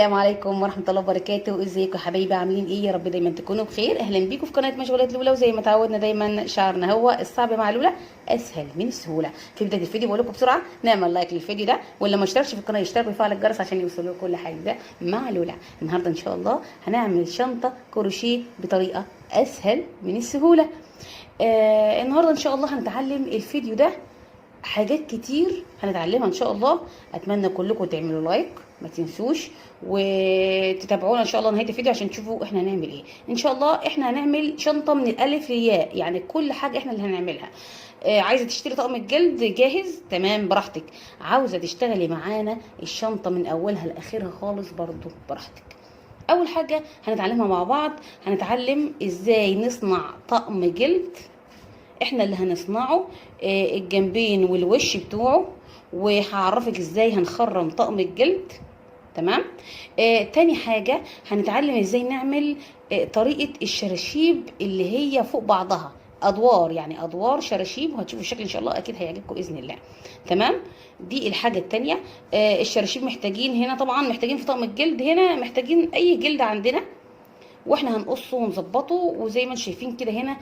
السلام عليكم ورحمة الله وبركاته. ازيكم يا حبايبي؟ عاملين ايه؟ يا رب دايما تكونوا بخير. اهلا بيكم في قناة مشغولات لولا، وزي ما تعودنا دايما شعارنا هو الصعب مع لولا اسهل من السهولة. في بداية الفيديو بقول لكم بسرعة نعمل لايك للفيديو ده، واللي ما اشتركش في القناة يشترك ويفعل الجرس عشان يوصل له كل حاجة مع لولا. النهارده ان شاء الله هنعمل شنطة كروشيه بطريقة اسهل من السهولة. النهارده ان شاء الله هنتعلم الفيديو ده حاجات كتير هنتعلمها ان شاء الله. اتمنى كلكم تعملوا لايك، ما تنسوش وتتابعونا ان شاء الله نهايه الفيديو عشان تشوفوا احنا هنعمل ايه. ان شاء الله احنا هنعمل شنطه من الالف للياء، يعني كل حاجه احنا اللي هنعملها. عايزه تشتري طقم الجلد جاهز تمام براحتك، عاوزه تشتغلي معانا الشنطه من اولها لاخرها خالص برضو براحتك. اول حاجه هنتعلمها مع بعض، هنتعلم ازاي نصنع طقم جلد احنا اللي هنصنعه، الجنبين والوش بتوعه، وهعرفك ازاي هنخرم طقم الجلد. تمام. تاني حاجة هنتعلم ازاي نعمل طريقة الشراشيب اللي هي فوق بعضها ادوار، يعني ادوار شراشيب، وهتشوفوا الشكل ان شاء الله اكيد هيعجبكم باذن الله. تمام. دي الحاجة التانية. الشراشيب محتاجين هنا، طبعا محتاجين في طقم الجلد هنا، محتاجين اي جلد عندنا واحنا هنقصه ونظبطه. وزي ما انتم شايفين كده هنا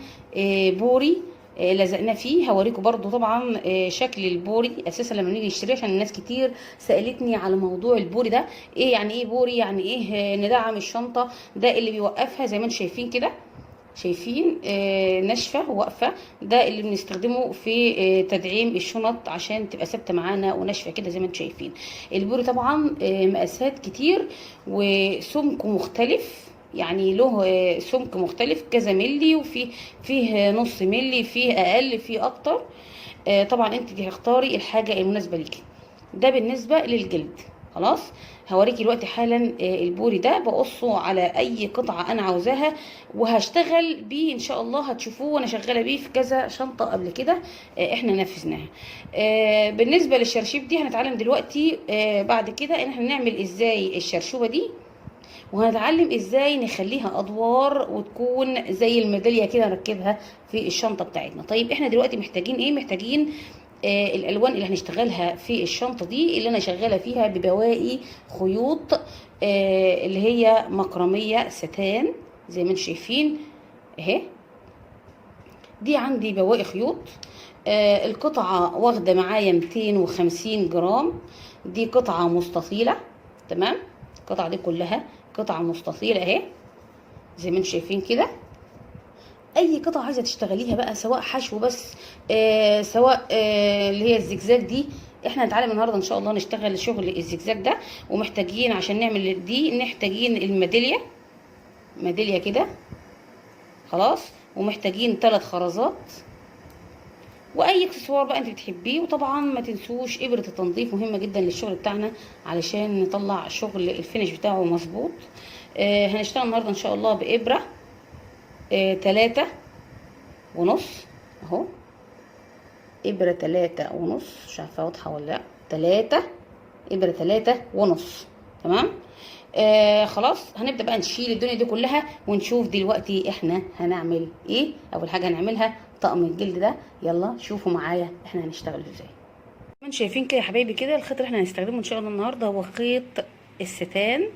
بوري لزقناه فيه. هوريكم برضو طبعا شكل البوري اساسا لما نيجي نشتريه، عشان الناس كتير سالتني على موضوع البوري ده. ايه يعني ايه بوري؟ يعني ايه ندعم الشنطه؟ ده اللي بيوقفها زي ما انتم شايفين كده، شايفين ناشفه واقفه. ده اللي بنستخدمه في تدعيم الشنط عشان تبقى ثابته معانا وناشفه كده زي ما انتم شايفين. البوري طبعا مقاسات كتير وسمكه مختلف، يعني له سمك مختلف كذا ملي، فيه نص ملي، فيه اقل، فيه اكتر. طبعا انت هتختاري الحاجه المناسبه ليكي. ده بالنسبه للجلد. خلاص. هوريكي دلوقتي حالا البوري ده بقصه على اي قطعه انا عاوزاها، وهشتغل بيه ان شاء الله. هتشوفوه وانا شغاله بيه في كذا شنطه قبل كده احنا نفذناها. بالنسبه للشرشيب دي هنتعلم دلوقتي بعد كده ان احنا نعمل ازاي الشرشوبه دي، وهنتعلم ازاي نخليها ادوار وتكون زي الميداليه كده نركبها في الشنطه بتاعتنا. طيب احنا دلوقتي محتاجين ايه؟ محتاجين الالوان اللي هنشتغلها في الشنطه دي، اللي انا شغاله فيها ببواقي خيوط اللي هي مكرميه ستان زي ما انتم شايفين اهي. دي عندي بواقي خيوط. القطعه واخده معايا 250 جرام. دي قطعه مستطيله. تمام. القطعه دي كلها قطعه مستطيله اهي زي ما انتم شايفين كده. اي قطعه عايزه تشتغليها بقى، سواء حشو بس سواء اللي هي الزجزاج دي. احنا هنتعلم النهارده ان شاء الله نشتغل شغل الزجزاج ده. ومحتاجين عشان نعمل دي محتاجين الميداليه، ميداليه كده. خلاص. ومحتاجين 3 خرزات واي اكسسوار بقى انت بتحبيه. وطبعا ما تنسوش ابره التنظيف، مهمه جدا للشغل بتاعنا علشان نطلع شغل الفينش بتاعه مظبوط. هنشتغل النهارده ان شاء الله بابره 3.5 اهو. ابره 3.5، مش عارفه واضحه ولا لا. 3 ابره 3.5. تمام. خلاص. هنبدا بقى نشيل الدنيا دي كلها ونشوف دلوقتي احنا هنعمل ايه. اول حاجه هنعملها طقم الجلد ده. يلا شوفوا معايا احنا هنشتغل ازاي. ما انتم شايفين كده يا حبايبي كده، الخيط اللي احنا هنستخدمه ان شاء الله النهارده هو خيط الستان،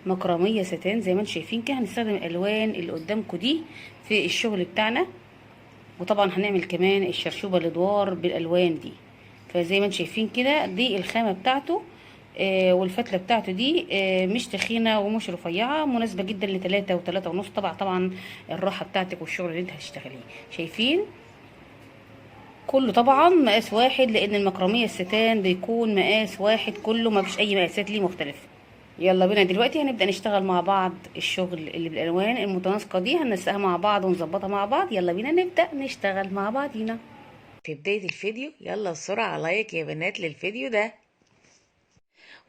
مكرميه ستان زي ما انتم شايفين كده. هنستخدم الالوان اللي قدامكم دي في الشغل بتاعنا. وطبعا هنعمل كمان الشرشوبه الادوار بالالوان دي. فزي ما انتم شايفين كده دي الخامه بتاعته والفتله بتاعته دي مش تخينه ومش رفيعه، مناسبه جدا ل3 و3.5. طبعا الراحه بتاعتك والشغل اللي انت هتشتغليه. شايفين كله طبعا مقاس واحد، لان المكرميه الستان بيكون مقاس واحد كله، ما فيش اي مقاسات ليه مختلفه. يلا بينا دلوقتي هنبدا نشتغل مع بعض الشغل اللي بالالوان المتناسقه دي. هننسقها مع بعض ونظبطها مع بعض. يلا بينا نبدا نشتغل مع بعضينا. في بداية الفيديو يلا بسرعة لايك يا بنات للفيديو ده،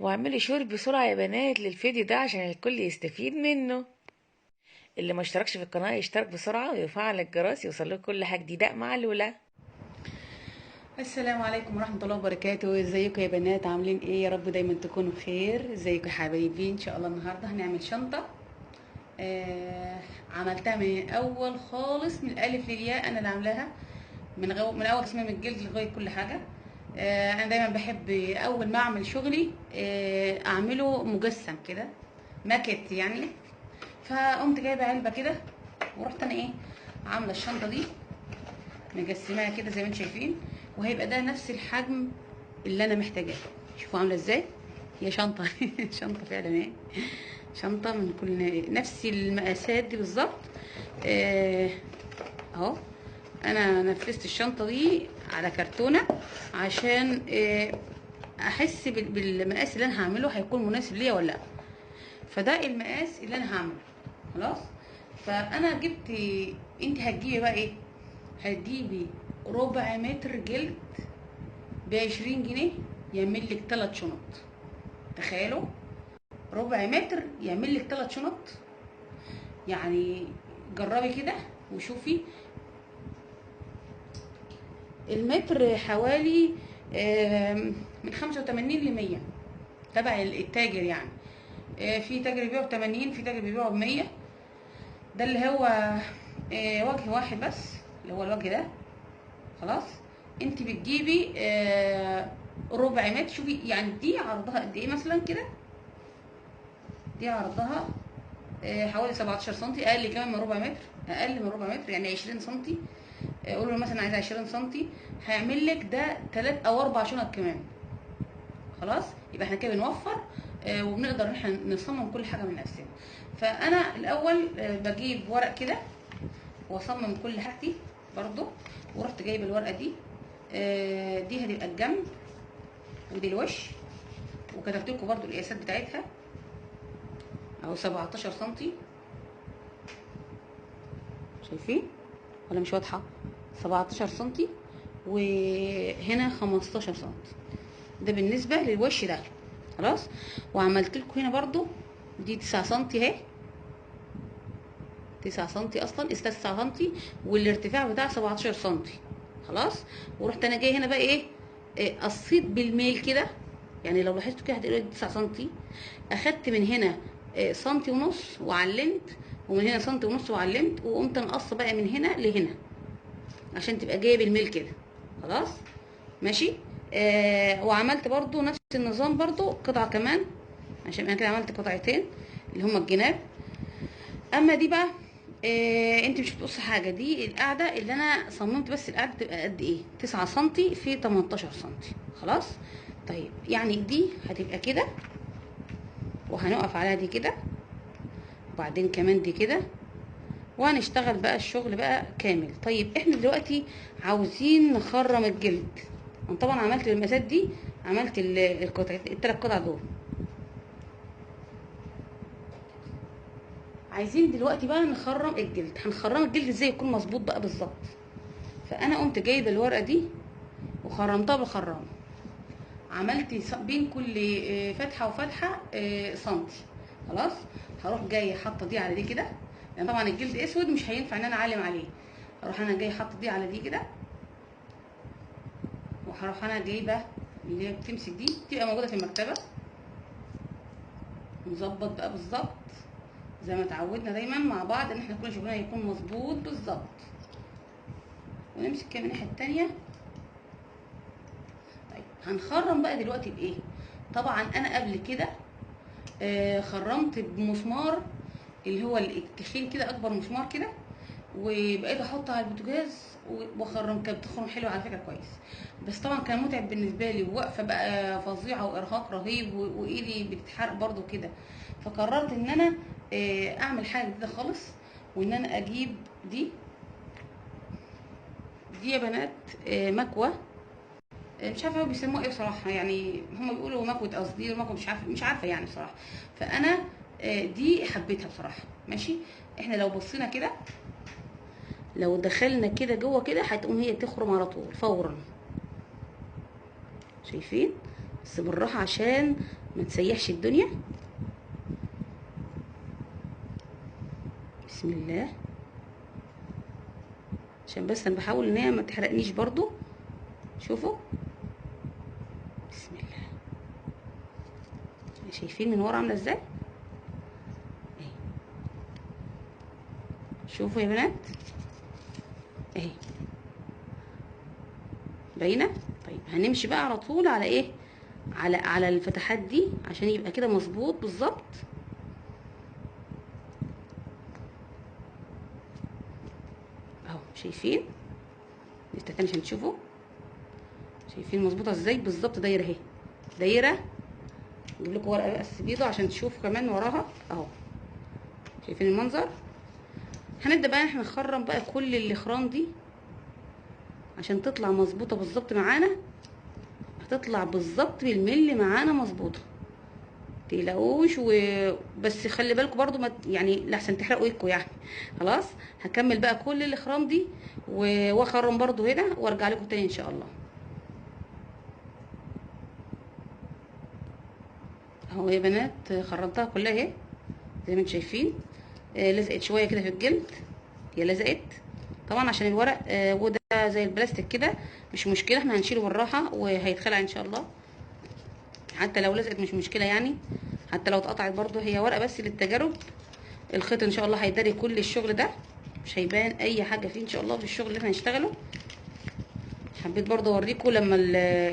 واعملي شير بسرعة يا بنات للفيديو ده عشان الكل يستفيد منه. اللي ما اشتركش في القناة يشترك بسرعة ويفعل الجرس يوصله كل حاجة جديدة مع لولا. السلام عليكم ورحمة الله وبركاته. ازيكم يا بنات؟ عاملين ايه؟ يا رب دايما تكونوا بخير. ازيكم يا حبايبي؟ ان شاء الله النهارده هنعمل شنطة عملتها من الاول خالص، من الالف للياء. انا اللي عاملاها من اول تصميم الجلد لغاية كل حاجة. انا دايما بحب اول ما اعمل شغلي اعمله مجسم كده. ماكت يعني. فقمت جايبه علبه كده، ورحت انا ايه عامله الشنطه دي مجسماها كده زي ما انتم شايفين، وهيبقى ده نفس الحجم اللي انا محتاجاه. شوفوا عامله ازاي، هي شنطه شنطه فعلا ايه، شنطه من كل نفس المقاسات دي بالظبط. اهو انا نفذت الشنطه دي على كرتونه عشان احس بالمقاس اللي انا هعمله هيكون مناسب ليا ولا لا. فده المقاس اللي انا هعمله خلاص. فانا جبت، انت هتجيبي بقى ايه، هتجيبي ربع متر جلد ب20 جنيه يعمل لك 3 شنط. تخيلوا ربع متر يعمل لك 3 شنط. يعني جربي كده وشوفي. المتر حوالي من 85 ل100 تبع التاجر يعني. في تاجر بيبيعه ب80، في تاجر بيبيعه ب100. ده اللي هو وجه واحد بس، اللي هو الوجه ده خلاص. انت بتجيبي ربع متر. شوفي يعني دي عرضها قد ايه مثلا كده، دي عرضها حوالي 17 سم، اقل كمان من ربع متر، اقل من ربع متر يعني 20 سم. قولوا مثلا عايزه 20 سم، هيعمل لك ده 3 أو 4 شنط كمان. خلاص يبقى احنا كده بنوفر وبنقدر ان احنا نصمم كل حاجه من نفسنا. فانا الاول بجيب ورق كده واصمم كل حاجتي برضو. ورحت جايبه الورقه دي، دي هتبقى الجنب ودي الوش، وكتبت لكم برضو القياسات بتاعتها اهو 17 سم. شايفين ولا مش واضحه؟ 17 سم وهنا 15 سم. ده بالنسبه للوش ده خلاص. وعملت لكم هنا برضو دي 9 سم اهي، 9 سم اصلا، 9 سم والارتفاع بتاع 17 سم خلاص. ورحت انا جاي هنا بقى ايه، قصيت بالميل كده. يعني لو لاحظتوا كده هتلاقوا 9 سم، اخدت من هنا سنتي ونص وعلمت، ومن هنا سنتي ونص وعلمت، وقمت نقص بقى من هنا لهنا عشان تبقى جايه بالميل كده خلاص ماشي. وعملت برضو نفس النظام برضو قطعه كمان، عشان انا كده عملت قطعتين اللي هما الجناب. اما دي بقى انت مش بتقص حاجه، دي القاعده اللي انا صممت بس القاعده تبقى قد ايه، 9 سم في 18 سم خلاص. طيب يعني دي هتبقى كده، وهنقف عليها دي كده، وبعدين كمان دي كده، وهنشتغل بقى الشغل بقى كامل. طيب احنا دلوقتي عاوزين نخرم الجلد. انا طبعا عملت المقاسات دي، عملت القطع الثلاث قطع دول. عايزين دلوقتي بقى نخرم الجلد. هنخرم الجلد ازاي يكون مظبوط بقى بالظبط؟ فانا قمت جايبه الورقه دي وخرمتها بالخرام. عملت بين كل فتحه وفتحه سنتي خلاص. هروح جايه حاطه دي على دي كده، يعني طبعا الجلد اسود مش هينفع ان انا اعلم عليه. اروح انا جايه حاطه دي على دي كده، وهروح انا جايبه اللي هي بتمسك دي تبقى موجوده في المكتبه. نظبط بقى بالظبط زي ما اتعودنا دايما مع بعض ان احنا كل شغلنا يكون مظبوط بالظبط. ونمسك كده من الناحيه التانيه. طيب هنخرم بقى دلوقتي بايه؟ طبعا انا قبل كده خرمت بمسمار اللي هو التخين كده، اكبر مسمار كده، وبقيت احطه على البوتاجاز واخرم. كانت بتخرم حلو على فكره كويس، بس طبعا كان متعب بالنسبه لي، وواقفه بقى فظيعه وارهاق رهيب، وايدي بتتحرق برده كده. فقررت ان انا اعمل حاجه جديده خالص، وان انا اجيب دي يا بنات مكوه. مش عارفه بيسموها ايه بصراحه، يعني هم بيقولوا مكوه قصدير، مكوه مش عارفه يعني بصراحه. فانا دي حبيتها بصراحه ماشي. احنا لو بصينا كده، لو دخلنا كده جوه كده هتقوم هي تخرم على طول فورا. شايفين؟ بس بالراحه عشان ما تسيحش الدنيا. بسم الله، عشان بس انا بحاول ان هي ما تحرقنيش برضو. شوفوا بسم الله، شايفين من ورا عامله ازاي؟ اهي شوفوا يا بنات اهي باينه. طيب هنمشي بقى على طول على ايه، على الفتحات دي عشان يبقى كده مظبوط بالظبط. اهو شايفين، نفتح تاني عشان تشوفوا. شايفين مظبوطه ازاي بالظبط؟ دايره اهي، دايره. اجيب لكم ورقه بس بيضه عشان تشوفوا كمان وراها اهو. شايفين المنظر؟ هنبدا بقى احنا نخرم بقى كل الاخرام دي عشان تطلع مظبوطه بالظبط معانا. هتطلع بالظبط بالملي معانا مظبوطه، متقلقوش. بس خلي بالكم برضو ما يعني لحسن تحرقوا ايدكم يعني. خلاص هكمل بقى كل الاخرام دي واخرم برضو هنا وارجع لكم تاني ان شاء الله. اهو يا بنات خرمتها كلها اهي زي ما انتم شايفين. لزقت شويه كده في الجلد، هي لزقت طبعا عشان الورق وده زي البلاستيك كده، مش مشكله، احنا هنشيله بالراحه وهيتخلع ان شاء الله. حتى لو لزقت مش مشكله يعني، حتى لو اتقطعت برضو هي ورقه بس للتجارب. الخيط ان شاء الله هيداري كل الشغل ده، مش هيبان اي حاجه فيه ان شاء الله في الشغل اللي احنا هنشتغله. حبيت برضو اوريكم لما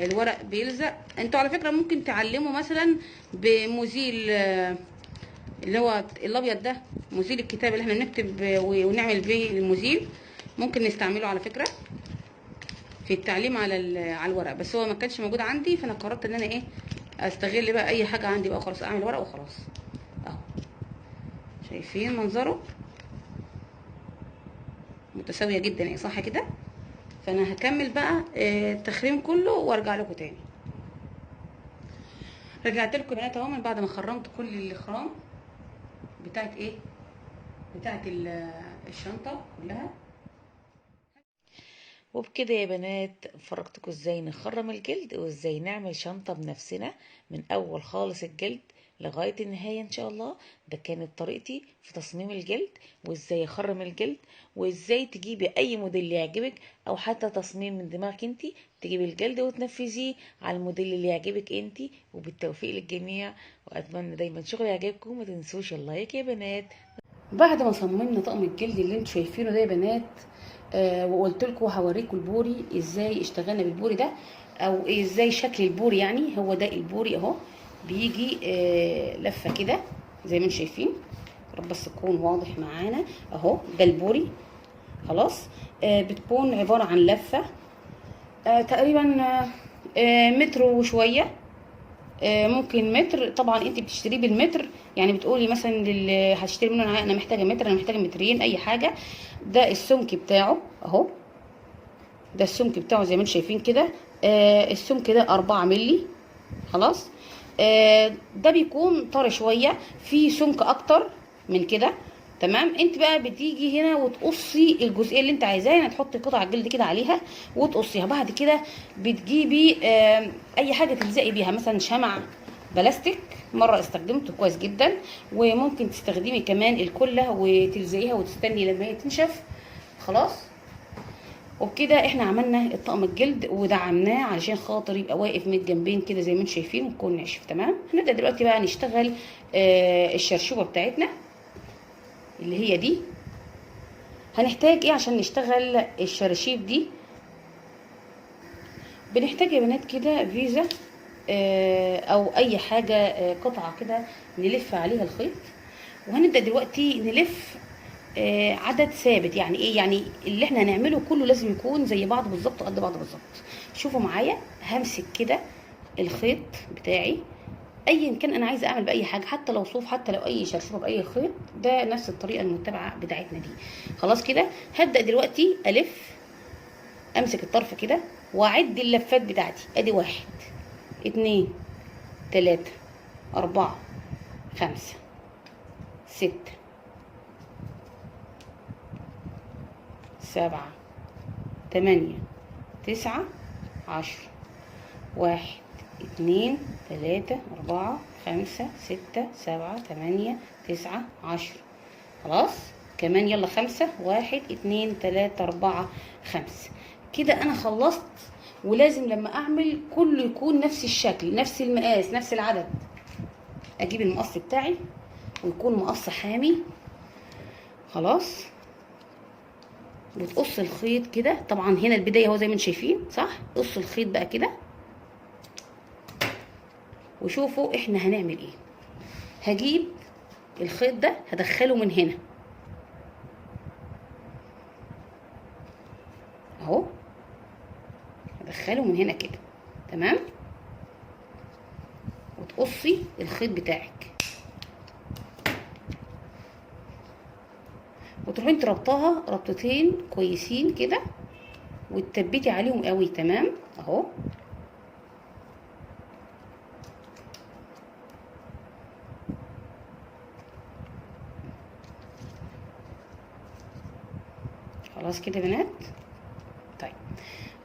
الورق بيلزق. انتوا على فكره ممكن تعلموا مثلا بمزيل اللي هو الابيض ده، مزيل الكتاب اللي احنا بنكتب ونعمل بيه المزيل، ممكن نستعمله على فكره في التعليم على الورق. بس هو ما كانش موجود عندي، فانا قررت ان انا ايه استغل بقى اي حاجه عندي بقى خلاص، اعمل ورق وخلاص. اهو شايفين منظره متساويه جدا يعني، صح كده؟ فانا هكمل بقى التخريم كله وارجع لكم تاني. رجعت لكم بنات اهو من بعد ما خرمت كل الاخرام بتاعت ايه، بتاعت الشنطه كلها. وبكده يا بنات فرجتكم ازاي نخرم الجلد وازاي نعمل شنطة بنفسنا من اول خالص الجلد لغاية النهاية ان شاء الله. ده كانت طريقتي في تصميم الجلد وازاي اخرم الجلد، وازاي تجيبي اي موديل يعجبك او حتى تصميم من دماغك انتي، تجيبي الجلد وتنفذيه على الموديل اللي يعجبك انتي. وبالتوفيق للجميع، واتمنى دايما شغلي يعجبكم. ما تنسوش اللايك يا بنات. بعد ما صممنا طقم الجلد اللي انتوا شايفينه ده يا بنات، وقلت لكم هوريكم البوري ازاي اشتغلنا بالبوري ده، او ازاي شكل البوري يعني. هو ده البوري اهو، بيجي لفه كده زي ما انتم شايفين. رب بس يكون واضح معانا اهو، ده البوري. خلاص بتكون عباره عن لفه تقريبا متر وشويه، ممكن متر. طبعا انت بتشتريه بالمتر يعني، بتقولي مثلا هتشتري منه انا محتاجه متر، انا محتاجه مترين، اي حاجه. ده السمك بتاعه اهو، ده السمك بتاعه زي ما انتم شايفين كده. السمك ده 4 مللي. خلاص ده بيكون طري شويه، في سمك اكتر من كده. تمام. انت بقى بتيجي هنا وتقصي الجزئيه اللي انت عايزاها، يعني تحطي قطع الجلد كده عليها وتقصيها. بعد كده بتجيبي اي حاجه تلزقي بيها، مثلا شمع بلاستيك مره استخدمته كويس جدا، وممكن تستخدمي كمان الكله وتلزقيها وتستني لما هي تنشف. خلاص وبكده احنا عملنا الطقم الجلد ودعمناه علشان خاطر يبقى واقف من الجنبين كده زي ما انتم شايفين ويكون ناشف. تمام. هنبدا دلوقتي بقى نشتغل الشرشوبه بتاعتنا اللي هي دي. هنحتاج ايه عشان نشتغل الشراشيب دي؟ بنحتاج يا بنات كده فيزا او اي حاجه قطعه كده نلف عليها الخيط. وهنبدا دلوقتي نلف عدد ثابت. يعني ايه؟ يعني اللي احنا هنعمله كله لازم يكون زي بعض بالظبط وقد بعض بالظبط. شوفوا معايا، همسك كده الخيط بتاعي ايا كان انا عايزه اعمل باي حاجه، حتى لو صوف، حتى لو اي شرشوبه باي خيط، ده نفس الطريقه المتبعه بتاعتنا دي. خلاص كده هبدا دلوقتي الف، امسك الطرف كده واعد اللفات بتاعتي. ادي 1 2 3 4 5 6 7 8 9 10. 1 2 3 4 5 6 7 8 9 10. خلاص كمان يلا 5. 1 2 3 4 5. كده انا خلصت. ولازم لما اعمل كله يكون نفس الشكل، نفس المقاس، نفس العدد. اجيب المقص بتاعي ويكون مقص حامي. خلاص وتقص الخيط كده. طبعا هنا البدايه اهو زي ما انتم شايفين، صح؟ قص الخيط بقى كده. وشوفوا احنا هنعمل ايه. هجيب الخيط ده هدخله من هنا من هنا كده. تمام. وتقصي الخيط بتاعك وتروحي انت ربطاها ربطتين كويسين كده وتثبتي عليهم قوي. تمام اهو. خلاص كده يا بنات. طيب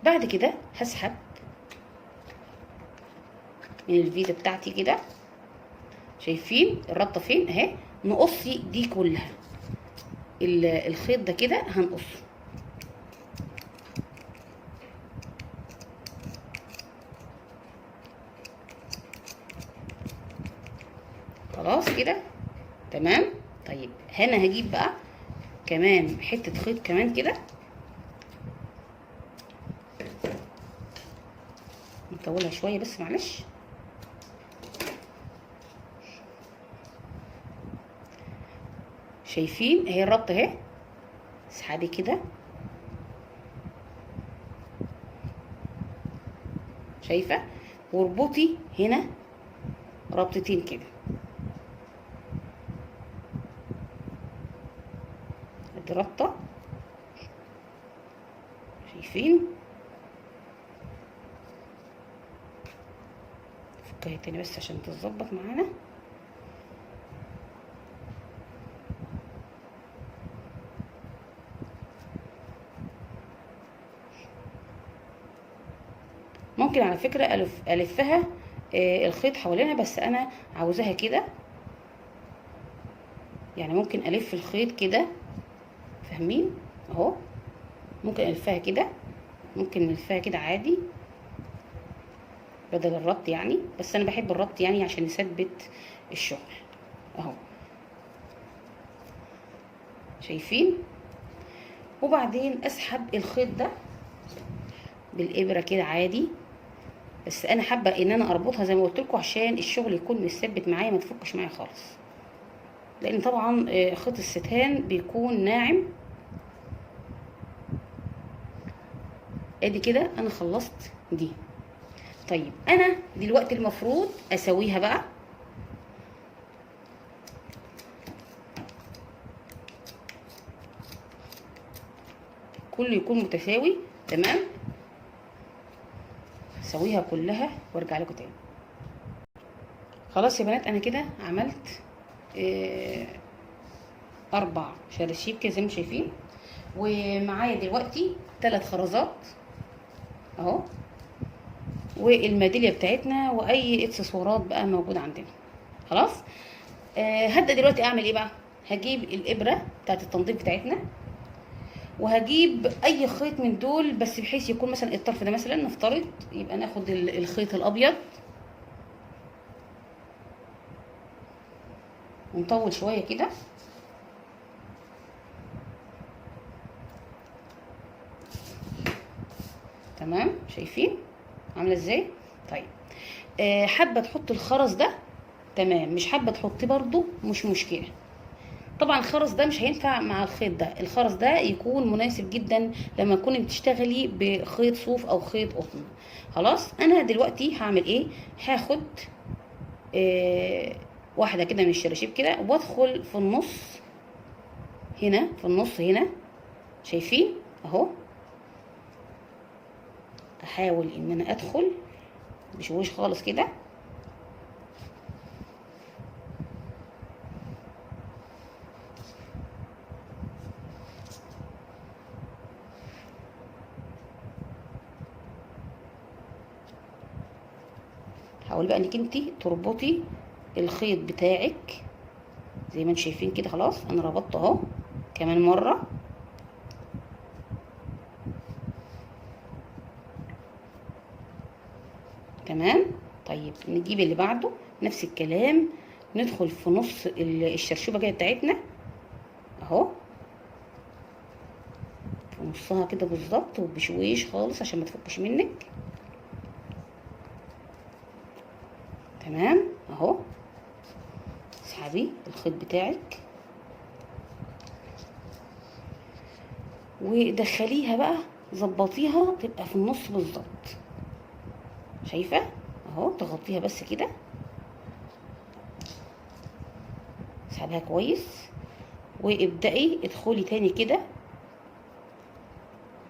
بعد كده هسحب من الفيزا بتاعتي كده. شايفين الربطه فين اهي؟ نقصي دي كلها، الخيط ده كده هنقصه. خلاص كده تمام. طيب هنا هجيب بقى كمان حته خيط كمان كده، نطولها شويه بس معلش. شايفين اهي الربطه اهي؟ اسحبي كده، شايفه؟ واربطي هنا ربطتين كده. ادي ربطه، شايفين؟ فكها تاني بس عشان تتظبط معانا. ممكن على فكرة ألفها الخيط حوالينها، بس أنا عاوزاها كده. يعني ممكن ألف الخيط كده، فاهمين؟ أهو ممكن ألفها كده، ممكن نلفها كده عادي بدل الربط يعني، بس أنا بحب الربط يعني عشان نثبت الشغل. أهو شايفين؟ وبعدين أسحب الخيط ده بالإبرة كده عادي، بس انا حابه ان انا اربطها زي ما قلت لكم عشان الشغل يكون مثبت معايا، ما تفكش معايا خالص، لان طبعا خيط الستان بيكون ناعم. ادي كده انا خلصت دي. طيب انا دلوقتي المفروض اسويها بقى. كله يكون متساوي. تمام. اسويها كلها وارجع لكم تاني. خلاص يا بنات انا كده عملت 4 شراشيب كده زي ما شايفين، ومعايا دلوقتي 3 خرزات اهو، والميداليه بتاعتنا واي اكسسوارات بقى موجود عندنا. خلاص. هبدا دلوقتي اعمل ايه بقى؟ هجيب الابره بتاعت التنظيف بتاعتنا، وهجيب اي خيط من دول، بس بحيث يكون مثلا الطرف ده مثلا نفترض، يبقى ناخد الخيط الابيض ونطول شويه كده. تمام. شايفين عامله ازاي؟ طيب حابه تحط الخرز ده تمام، مش حابه تحطيه برضو مش مشكله. طبعا الخرز ده مش هينفع مع الخيط ده، الخرز ده يكون مناسب جدا لما تكوني بتشتغلي بخيط صوف او خيط قطن. خلاص. انا دلوقتي هعمل ايه؟ هاخد واحده كده من الشراشيب كده، وادخل في النص هنا، في النص هنا. شايفين اهو؟ احاول ان انا ادخل بشويش خالص كده، حاولي بقى انك انتي تربطي الخيط بتاعك زي ما انتم شايفين كده. خلاص انا ربطته اهو كمان مره. تمام. طيب نجيب اللي بعده نفس الكلام، ندخل في نص الشرشوبه كده بتاعتنا اهو، في نصها كده بالظبط وبشويش خالص عشان ما تفكش منك. تمام اهو. اسحبي الخيط بتاعك ودخليها بقى، ظبطيها تبقى في النص بالظبط. شايفه اهو، تغطيها بس كده، اسحبها كويس، وابدأي ادخلي تاني كده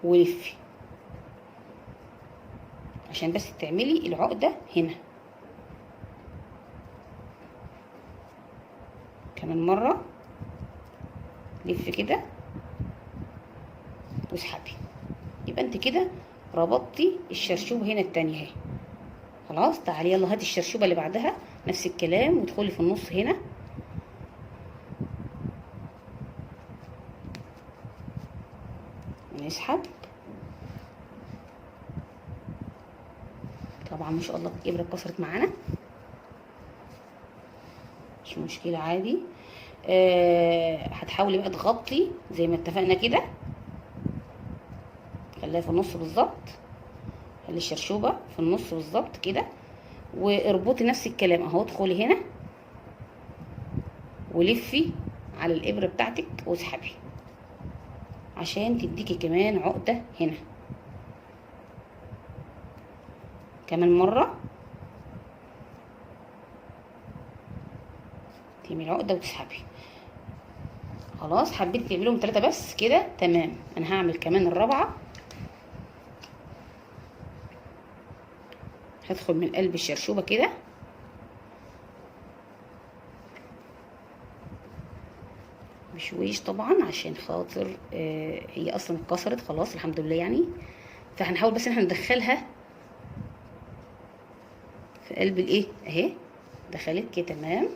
ولفي عشان بس تعملي العقدة هنا. كمان مرة لفي كده واسحبي، يبقى انت كده ربطتي الشرشوبة هنا التانية اهي. خلاص تعالي يلا هاتي الشرشوبة اللي بعدها نفس الكلام، وادخلي في النص هنا، ونسحب. طبعا ما شاء الله الابره اتكسرت معانا، مش مشكله عادي. هتحاولي بقى تغطي زي ما اتفقنا كده، خليها في النص بالظبط، خلي الشرشوبه في النص بالظبط كده، واربطي نفس الكلام اهو. ادخلي هنا ولفي على الابره بتاعتك واسحبي عشان تديكي كمان عقده هنا. كمان مره تعملي عقده وتسحبي. خلاص حبيت تعملهم 3 بس كده تمام. انا هعمل كمان الرابعه، هدخل من قلب الشرشوبه كده بشويش طبعا عشان خاطر هي اصلا اتكسرت خلاص الحمد لله يعني، فهنحاول بس ان احنا ندخلها في قلب الايه اهي، دخلت كده تمام.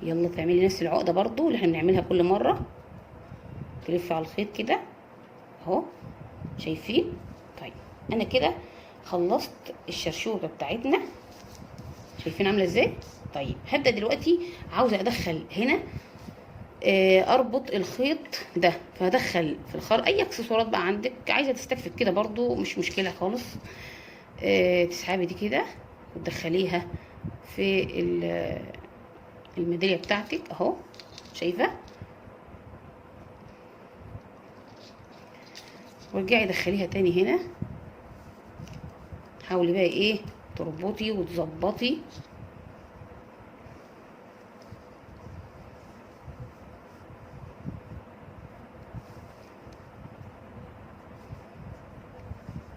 يلا تعملي نفس العقده برضو اللي احنا بنعملها كل مره، تلفي على الخيط كده اهو، شايفين؟ طيب انا كده خلصت الشرشوبه بتاعتنا، شايفين عامله ازاي؟ طيب هبدا دلوقتي عاوزه ادخل هنا اربط الخيط ده، فهدخل في الخرز اي اكسسوارات بقى عندك، عايزه تستكفي كده برضو مش مشكله خالص. تسحبي دي كده وتدخليها في الميداليه بتاعتك اهو، شايفه؟ وارجعي دخليها تاني هنا، حاولي بقى ايه تربطي وتظبطي.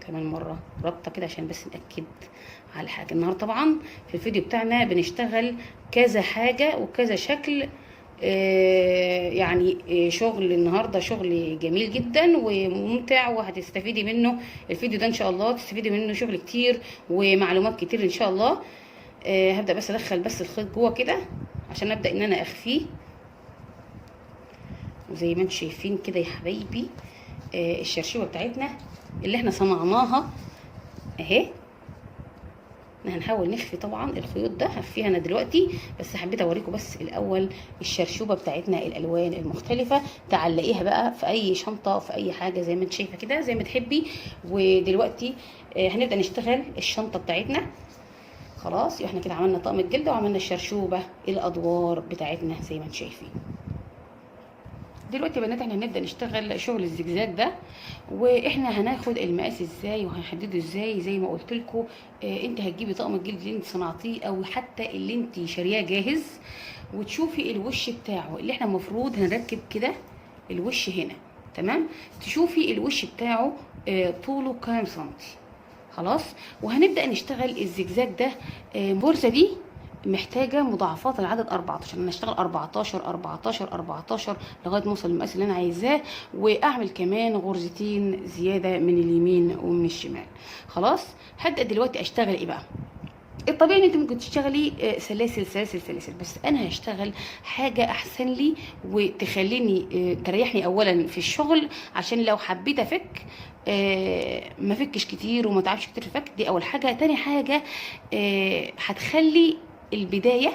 كمان مره رابطه كده عشان بس ناكد على حاجه. النهارده طبعا في الفيديو بتاعنا بنشتغل كذا حاجه وكذا شكل، يعني شغل النهارده شغل جميل جدا وممتع وهتستفيدي منه. الفيديو ده ان شاء الله تستفيدي منه شغل كتير ومعلومات كتير ان شاء الله. هبدا بس ادخل بس الخيط جوه كده عشان ابدا ان انا اخفيه زي ما انتم شايفين كده يا حبايبي. الشرشوبه بتاعتنا اللي احنا صنعناها اهي، هنحاول نخفي طبعا الخيوط ده، هخفيها انا دلوقتي، بس حبيت اوريكم بس الاول الشرشوبه بتاعتنا الالوان المختلفه، تعلقيها بقى في اي شنطه في اي حاجه زي ما انت شايفه كده زي ما تحبي. ودلوقتي هنبدا نشتغل الشنطه بتاعتنا. خلاص احنا كده عملنا طقم الجلد وعملنا الشرشوبه الادوار بتاعتنا زي ما انتم شايفين. دلوقتي يا بنات احنا هنبدا نشتغل شغل الزجزاج ده، واحنا هناخد المقاس ازاي وهنحدده ازاي زي ما قلت لكم. انت هتجيبي طقم الجلد اللي انت صنعتيه او حتى اللي انت شارياه جاهز، وتشوفي الوش بتاعه اللي احنا المفروض هنركب كده الوش هنا تمام. تشوفي الوش بتاعه طوله كام سنتي. خلاص وهنبدا نشتغل الزجزاج ده. الغرزه دي محتاجه مضاعفات العدد 14، انا اشتغل 14 14 14 لغايه ما اوصل للمقاس اللي انا عايزاه، واعمل كمان غرزتين زياده من اليمين ومن الشمال. خلاص هبدا دلوقتي اشتغل ايه بقى. الطبيعي ان انت ممكن تشتغلي سلاسل سلاسل سلاسل، بس انا هشتغل حاجه احسن لي وتخليني تريحني اولا في الشغل، عشان لو حبيت افك ما فكش كتير وما تعبش كتير في الفك. دي اول حاجه. تاني حاجه هتخلي البدايه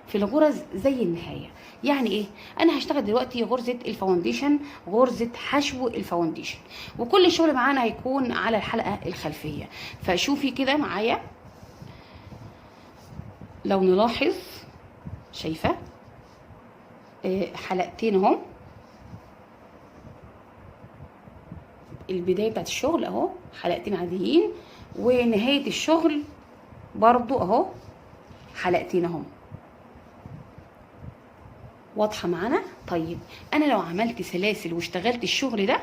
في الغرز زي النهايه. يعني ايه؟ انا هشتغل دلوقتي غرزه الفاونديشن، غرزه حشو الفاونديشن، وكل الشغل معانا هيكون على الحلقه الخلفيه. فشوفي كده معايا، لو نلاحظ شايفه حلقتين اهو، البدايه بتاعت الشغل اهو حلقتين عاديين، ونهاية الشغل برضو اهو حلقتين اهم. واضحة معانا؟ طيب انا لو عملت سلاسل واشتغلت الشغل ده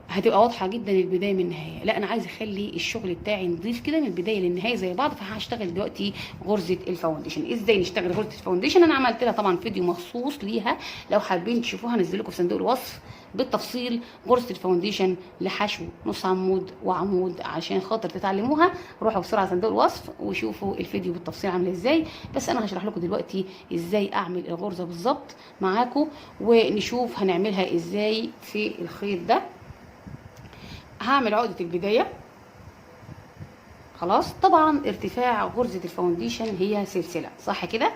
هتبقى واضحه جدا البدايه من النهايه. لا انا عايزه اخلي الشغل بتاعي نضيف كده من البدايه للنهايه زي بعض. فهشتغل دلوقتي غرزه الفاونديشن. ازاي نشتغل غرزه الفاونديشن؟ انا عملت لها طبعا فيديو مخصوص ليها، لو حابين تشوفوها هنزل لكم في صندوق الوصف بالتفصيل غرزه الفاونديشن لحشو نص عمود وعمود. عشان خاطر تتعلموها روحوا بسرعه صندوق الوصف وشوفوا الفيديو بالتفصيل عامل ازاي. بس انا هشرح لكم دلوقتي ازاي اعمل الغرزه بالظبط معاكم، ونشوف هنعملها ازاي في الخيط ده. هعمل عقدة البداية خلاص. طبعا ارتفاع غرزة الفاونديشن هي سلسلة، صح كده؟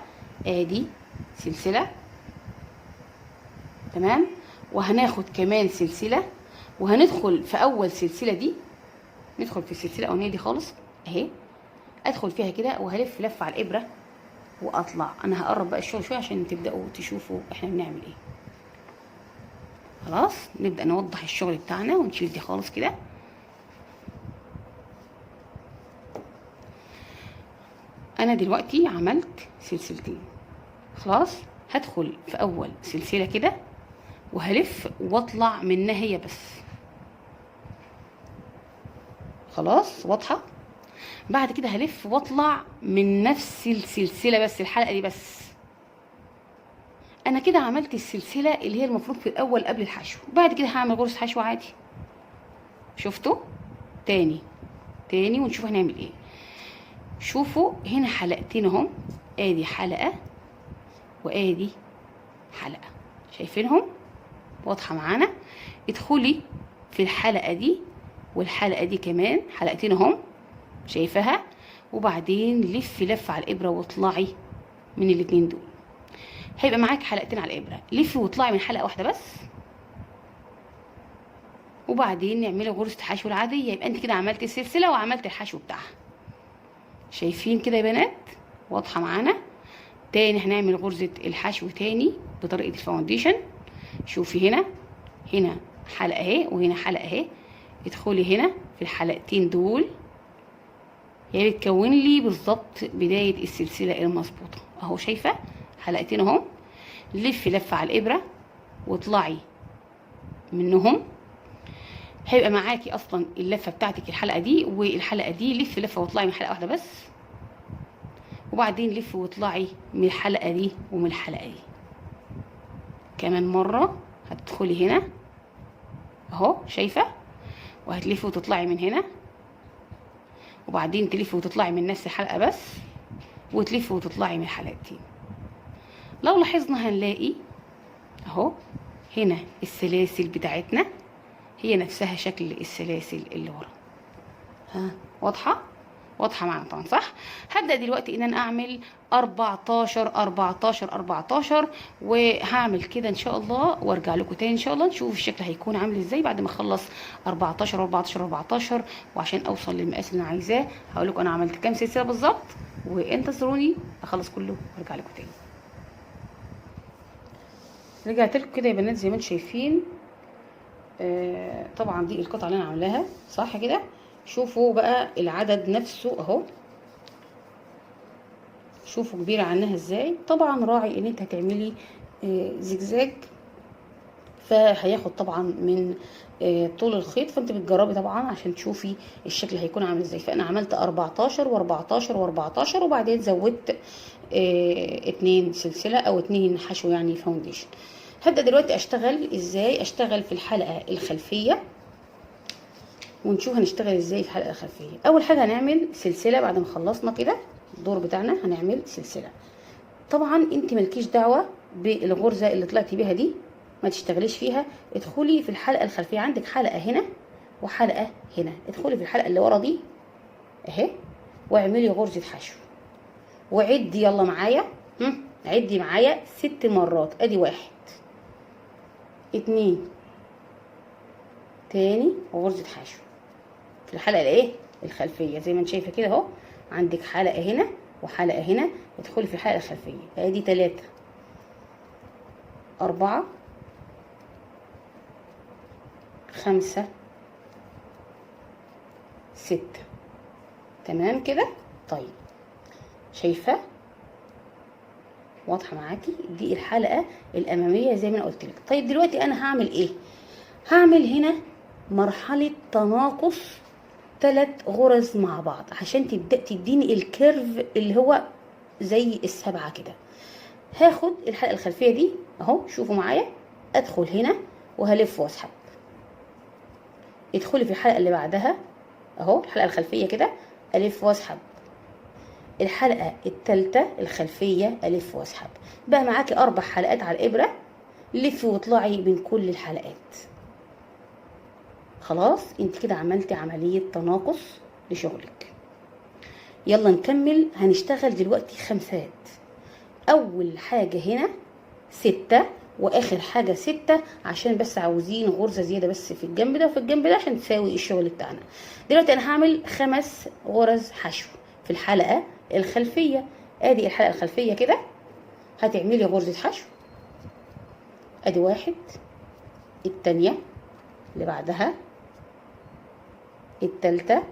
ادي سلسلة تمام، وهناخد كمان سلسلة وهندخل في اول سلسلة دي، ندخل في السلسلة الاولانية دي خالص اهي، ادخل فيها كده وهلف لفة على الابرة واطلع. انا هقرب بقى الشغل شوية عشان تبدأوا تشوفوا احنا بنعمل ايه. خلاص نبدأ نوضح الشغل بتاعنا ونشيل دي خالص كده. انا دلوقتي عملت سلسلتين خلاص، هدخل في اول سلسله كده وهلف واطلع منها هي بس. خلاص واضحه؟ بعد كده هلف واطلع من نفس السلسله بس الحلقه دي بس. انا كده عملت السلسله اللي هي المفروض في الاول قبل الحشو. بعد كده هعمل غرزه حشو عادي. شفتوا؟ تاني ونشوف هنعمل ايه. شوفوا هنا حلقتين اهم، ادي حلقه وادي حلقه، شايفينهم؟ واضحه معانا؟ ادخلي في الحلقه دي والحلقه دي كمان حلقتين اهم، شايفاها؟ وبعدين لفي لفه على الابره واطلعي من الاتنين دول. هيبقى معاك حلقتين على الابره، لفي واطلعي من حلقه واحده بس، وبعدين نعملي غرزه الحشو العاديه. يبقى انت كده عملت السلسله وعملت الحشو بتاعها. شايفين كده يا بنات؟ واضحه معانا؟ تاني هنعمل غرزه الحشو تاني بطريقه الفاونديشن. شوفي هنا حلقه اهي وهنا حلقه اهي. ادخلي هنا في الحلقتين دول، هي بتكون لي بالظبط بدايه السلسله المظبوطه اهو. شايفه حلقتين اهم، لفي لفه على الابره واطلعي منهم. هيبقى معاكي اصلا اللفه بتاعتك الحلقه دي والحلقه دي، لفي لفه واطلعي من حلقه واحده بس، وبعدين لفي واطلعي من الحلقه دي ومن الحلقه دي كمان مره. هتدخلي هنا اهو شايفه، وهتلفي وتطلعي من هنا، وبعدين تلفي وتطلعي من نفس الحلقه بس، وتلفي وتطلعي من الحلقتين. لو لاحظنا هنلاقي اهو هنا السلاسل بتاعتنا هي نفسها شكل السلاسل اللي ورا. ها واضحه معانا طبعا صح؟ هبدا دلوقتي ان انا اعمل 14 14 14 وهعمل كده ان شاء الله، وارجع لكم تاني ان شاء الله نشوف الشكل هيكون عامل ازاي بعد ما اخلص 14 14 14. وعشان اوصل للمقاس اللي انا عايزاه هقول لكم انا عملت كام سلسله بالظبط، وانتظروني اخلص كله وارجع لكم تاني. رجعت لكم كده يا بنات زي ما انتم شايفين. طبعا دي القطعه اللي انا عاملاها صح كده. شوفوا بقى العدد نفسه اهو، شوفوا كبيره عنها ازاي. طبعا راعي ان انت هتعملي زجزاج، فهياخد طبعا من طول الخيط، فانت بتجربي طبعا عشان تشوفي الشكل هيكون عامل ازاي. فانا عملت 14 و14 و14 وبعدين زودت 2 سلسله او 2 حشو يعني فاونديشن. هبدا دلوقتي اشتغل ازاي. اشتغل في الحلقه الخلفيه ونشوف هنشتغل ازاي في الحلقه الخلفيه. اول حاجه هنعمل سلسله بعد ما خلصنا كده الدور بتاعنا، هنعمل سلسله. طبعا انت مالكيش دعوه بالغرزه اللي طلعتي بيها دي، ما تشتغليش فيها. ادخلي في الحلقه الخلفيه، عندك حلقه هنا وحلقه هنا، ادخلي في الحلقه اللي ورا دي اهي واعملي غرزه حشو وعدي يلا معايا. عدي معايا 6 مرات. ادي 1 2 تاني وغرزه حشو في الحلقه الايه الخلفيه زي ما انت شايفه كده اهو. عندك حلقه هنا وحلقه هنا، ادخلي في الحلقه الخلفيه. ادي 3 4 5 6. تمام كده. طيب شايفه واضحه معاكي؟ دي الحلقه الاماميه زي ما انا قلت لك. طيب دلوقتي انا هعمل ايه؟ هعمل هنا مرحله تناقص 3 غرز مع بعض عشان تبدا تديني الكيرف اللي هو زي السبعه كده. هاخد الحلقه الخلفيه دي اهو، شوفوا معايا، ادخل هنا وهلف واسحب. ادخلي في الحلقه اللي بعدها اهو، الحلقه الخلفيه كده، الف واسحب. الحلقه الثالثه الخلفيه الف واسحب. بقى معاكي 4 حلقات على الابره، لفي واطلعي بين كل الحلقات. خلاص انت كده عملتي عمليه تناقص لشغلك. يلا نكمل. هنشتغل دلوقتي خمسات. اول حاجه هنا 6 واخر حاجه 6 عشان بس عاوزين غرزه زياده بس في الجنب ده وفي الجنب ده عشان تساوي الشغل بتاعنا. دلوقتي انا هعمل 5 غرز حشو في الحلقه الخلفيه. ادي الحلقه الخلفيه كده، هتعملي غرزه حشو. ادي 1، التانيه اللي بعدها، التالتة،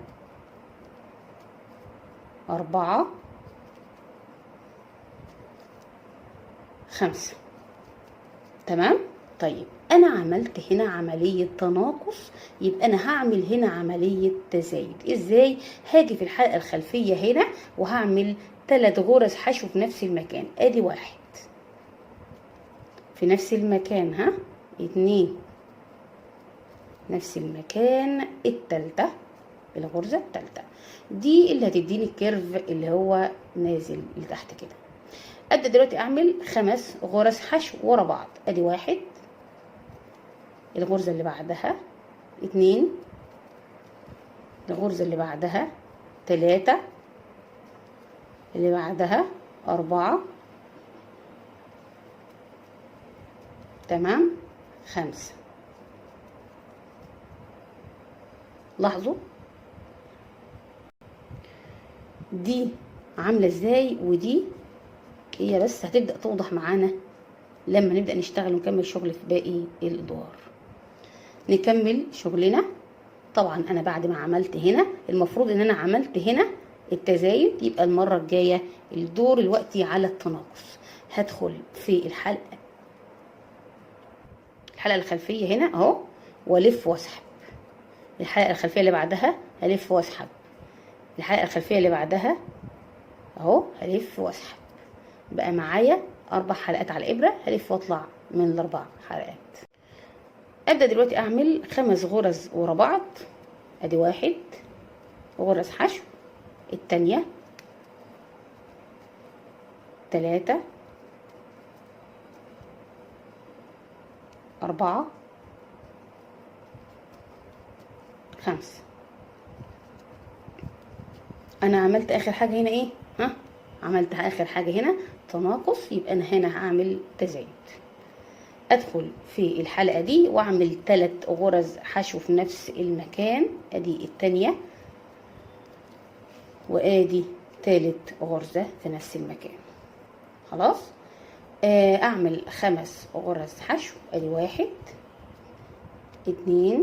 4، 5. تمام. طيب انا عملت هنا عملية تناقص، يبقى انا هعمل هنا عملية تزايد. ازاي؟ هاجي في الحلقة الخلفية هنا وهعمل 3 غرز حشو في نفس المكان. ادي 1 في نفس المكان، ها، 2 نفس المكان، التالتة، الغرزة التالتة دي اللي هتديني الكيرف اللي هو نازل لتحت كده. ابدا دلوقتي اعمل 5 غرز حشو ورا بعض. ادي 1، الغرزة اللي بعدها 2، الغرزة اللي بعدها 3، اللي بعدها 4، تمام، 5. لاحظوا دي عامله ازاي، ودي هي بس هتبدا توضح معانا لما نبدا نشتغل ونكمل شغل في باقي الادوار. نكمل شغلنا. طبعا انا بعد ما عملت هنا، المفروض ان انا عملت هنا التزايد، يبقى المره الجايه الدور الوقتي على التناقص. هدخل في الحلقه الخلفيه هنا اهو، والف واسحب. الحلقه الخلفيه اللي بعدها هلف واسحب. الحلقه الخلفيه اللي بعدها اهو هلف واسحب. بقى معايا 4 حلقات على الابره، هلف واطلع من ال4 حلقات. ابدا دلوقتي اعمل 5 غرز ورا بعض. ادي 1 غرز حشو، التانية 3، 4، 5. انا عملت اخر حاجه هنا ايه؟ ها، عملت اخر حاجه هنا تناقص، يبقى انا هنا هعمل تزايد. ادخل في الحلقه دي واعمل 3 غرز حشو في نفس المكان. ادي التانية وادي 3 غرزه في نفس المكان. خلاص. اعمل 5 غرز حشو. ادي 1، 2،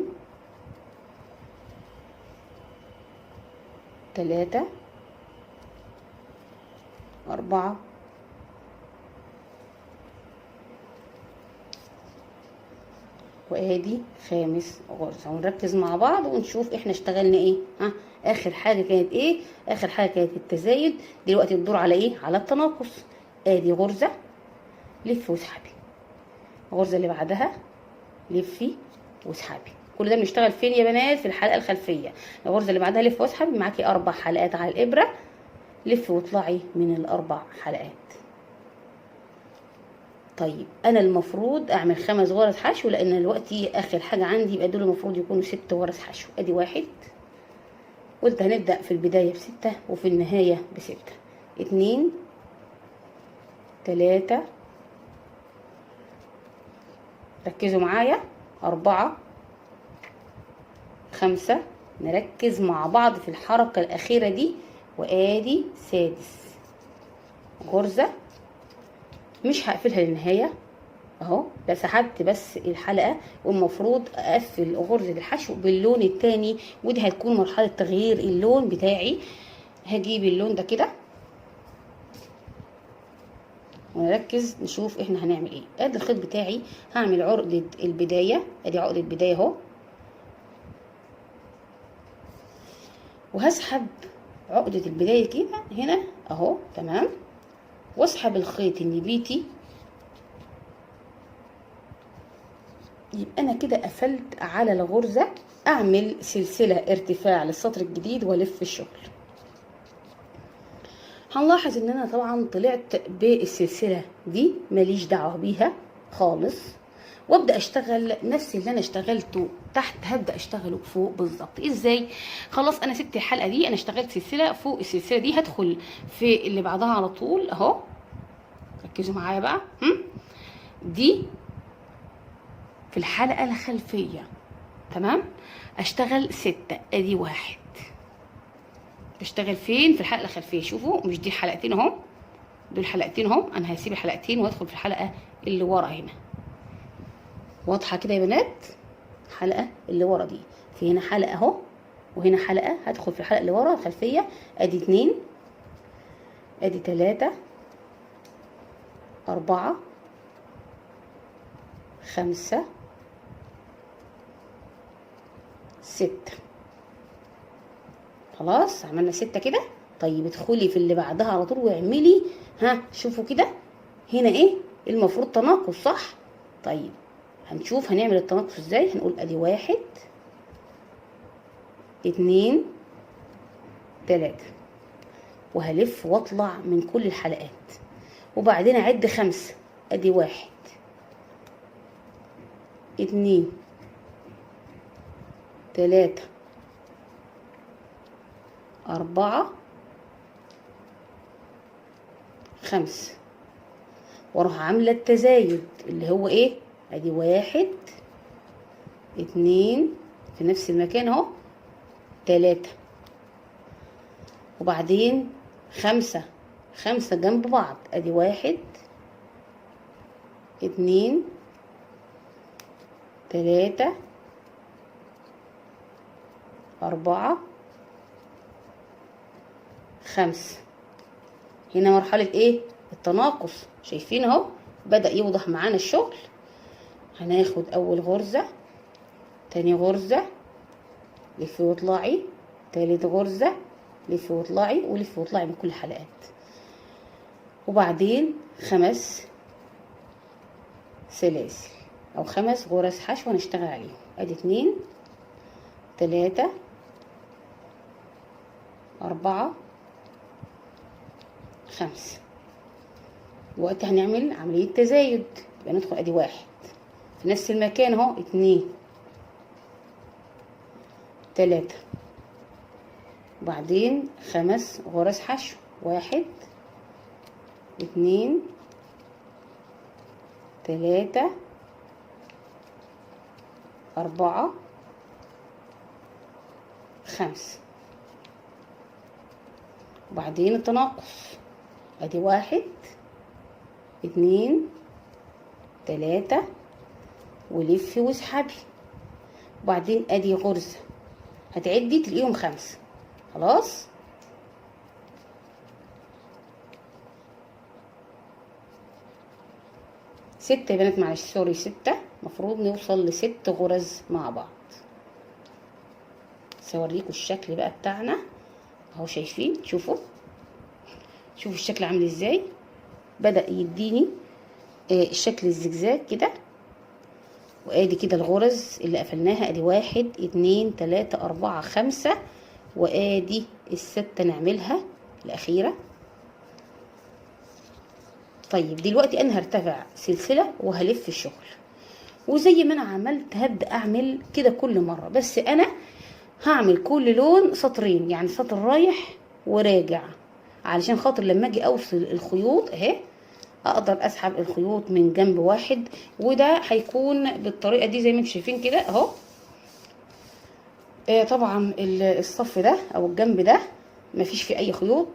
3، 4، وادي 5 غرزة. ونركز مع بعض ونشوف احنا اشتغلنا ايه. ها، اخر حاجة كانت ايه؟ اخر حاجة كانت التزايد. دلوقتي الدور على ايه؟ على التناقص. ادي غرزة، لفي واسحبي. الغرزة اللي بعدها لفي واسحبي. كل ده بنشتغل فين يا بنات؟ في الحلقة الخلفية. الغرزة اللي بعدها لفي واسحبي. معاكي 4 حلقات على الابرة، لفي واطلعي من ال4 حلقات. طيب انا المفروض اعمل 5 غرز حشو، لان دلوقتي اخر حاجه عندي، يبقى دول المفروض يكونوا 6 غرز حشو. ادي 1، قلت هنبدا في البدايه ب6 وفي النهايه ب6. 2، 3، ركزوا معايا، 4، 5. نركز مع بعض في الحركه الاخيره دي. وادي 6 غرزه، مش هقفلها للنهايه، اهو. ده سحبت بس الحلقه، والمفروض اقفل غرزه الحشو باللون التاني، ودي هتكون مرحله تغيير اللون بتاعي. هجيب اللون ده كده ونركز نشوف احنا هنعمل ايه. ادي الخيط بتاعي، هعمل عقده البدايه، ادي عقده بدايه اهو، وهسحب عقده البدايه كده هنا اهو تمام، واسحب الخيط النبيتي. يبقى انا كده قفلت على الغرزه. اعمل سلسله ارتفاع للسطر الجديد والف الشغل. هنلاحظ ان انا طبعا طلعت بالسلسله دي ماليش دعوه بيها خالص، وابدا اشتغل نفس اللي انا اشتغلته تحت هبدا اشتغله فوق بالظبط. ازاي؟ خلاص انا سبت الحلقه دي، انا اشتغلت سلسله فوق السلسله دي، هدخل في اللي بعدها على طول اهو. ركزوا معايا بقى. دي في الحلقه الخلفيه تمام، اشتغل 6. ادي 1. بشتغل فين؟ في الحلقه الخلفيه. شوفوا مش دي حلقتين اهو، دول حلقتين اهو، انا هسيب الحلقتين وادخل في الحلقه اللي ورا هنا. واضحه كده يا بنات؟ الحلقه اللي ورا دي في هنا حلقه اهو، وهنا حلقه، هدخل في الحلقه اللي ورا الخلفيه. ادي 2، ادي 3، 4، 5، 6. خلاص عملنا 6 كده. طيب ادخلي في اللي بعدها على طول واعملي، شوفوا كده هنا ايه المفروض؟ تناقص صح؟ طيب هنشوف هنعمل التناقص ازاي. هنقول ادي 1، 2، 3، وهلف واطلع من كل الحلقات، وبعدين اعد 5. ادي 1، 2، 3، 4، 5، واروح عامله التزايد اللي هو ايه؟ ادي 1، 2 في نفس المكان اهو، 3، وبعدين 5 جنب بعض. ادي 1، 2، 3، 4، 5. هنا مرحلة ايه؟ التناقص. شايفين اهو بدأ يوضح معانا الشغل. هناخد اول غرزة، تاني غرزة، لفي واطلعي، تالت غرزة، لفي واطلعي، ولفي واطلعي من كل الحلقات، وبعدين 5 سلاسل او 5 غرز حشو هنشتغل عليهم. ادي 2، 3، 4، 5. دلوقتي هنعمل عملية تزايد. يبقى ندخل ادي 1 في نفس المكان اهو، 2، 3، وبعدين 5 غرز حشو. 1، 2، 3، 4، 5. وبعدين التناقص. ادي 1، 2، 3، ولفي واسحبي، وبعدين ادي غرزة هتعدي تلاقيهم 5. خلاص ستة يا بنات، معلش سوري 6. مفروض نوصل ل6 غرز مع بعض. سوريكم الشكل بقى بتاعنا اهو. شايفين؟ شوفوا الشكل عامل ازاي. بدأ يديني الشكل الزجزاج كده. وادي كده الغرز اللي قفلناها. ادي 1، 2، 3، 4، 5، وادي ال6 نعملها الاخيرة. طيب دلوقتي انا هرتفع سلسلة وهلف الشغل، وزي ما انا عملت هبدأ اعمل كده كل مرة، بس انا هعمل كل لون سطرين، يعني سطر رايح وراجع، علشان خاطر لما اجي اوصل الخيوط اهي اقدر اسحب الخيوط من جنب واحد. وده هيكون بالطريقه دي زي ما انتم شايفين كده اهو. طبعا الصف ده او الجنب ده مفيش فيه اي خيوط،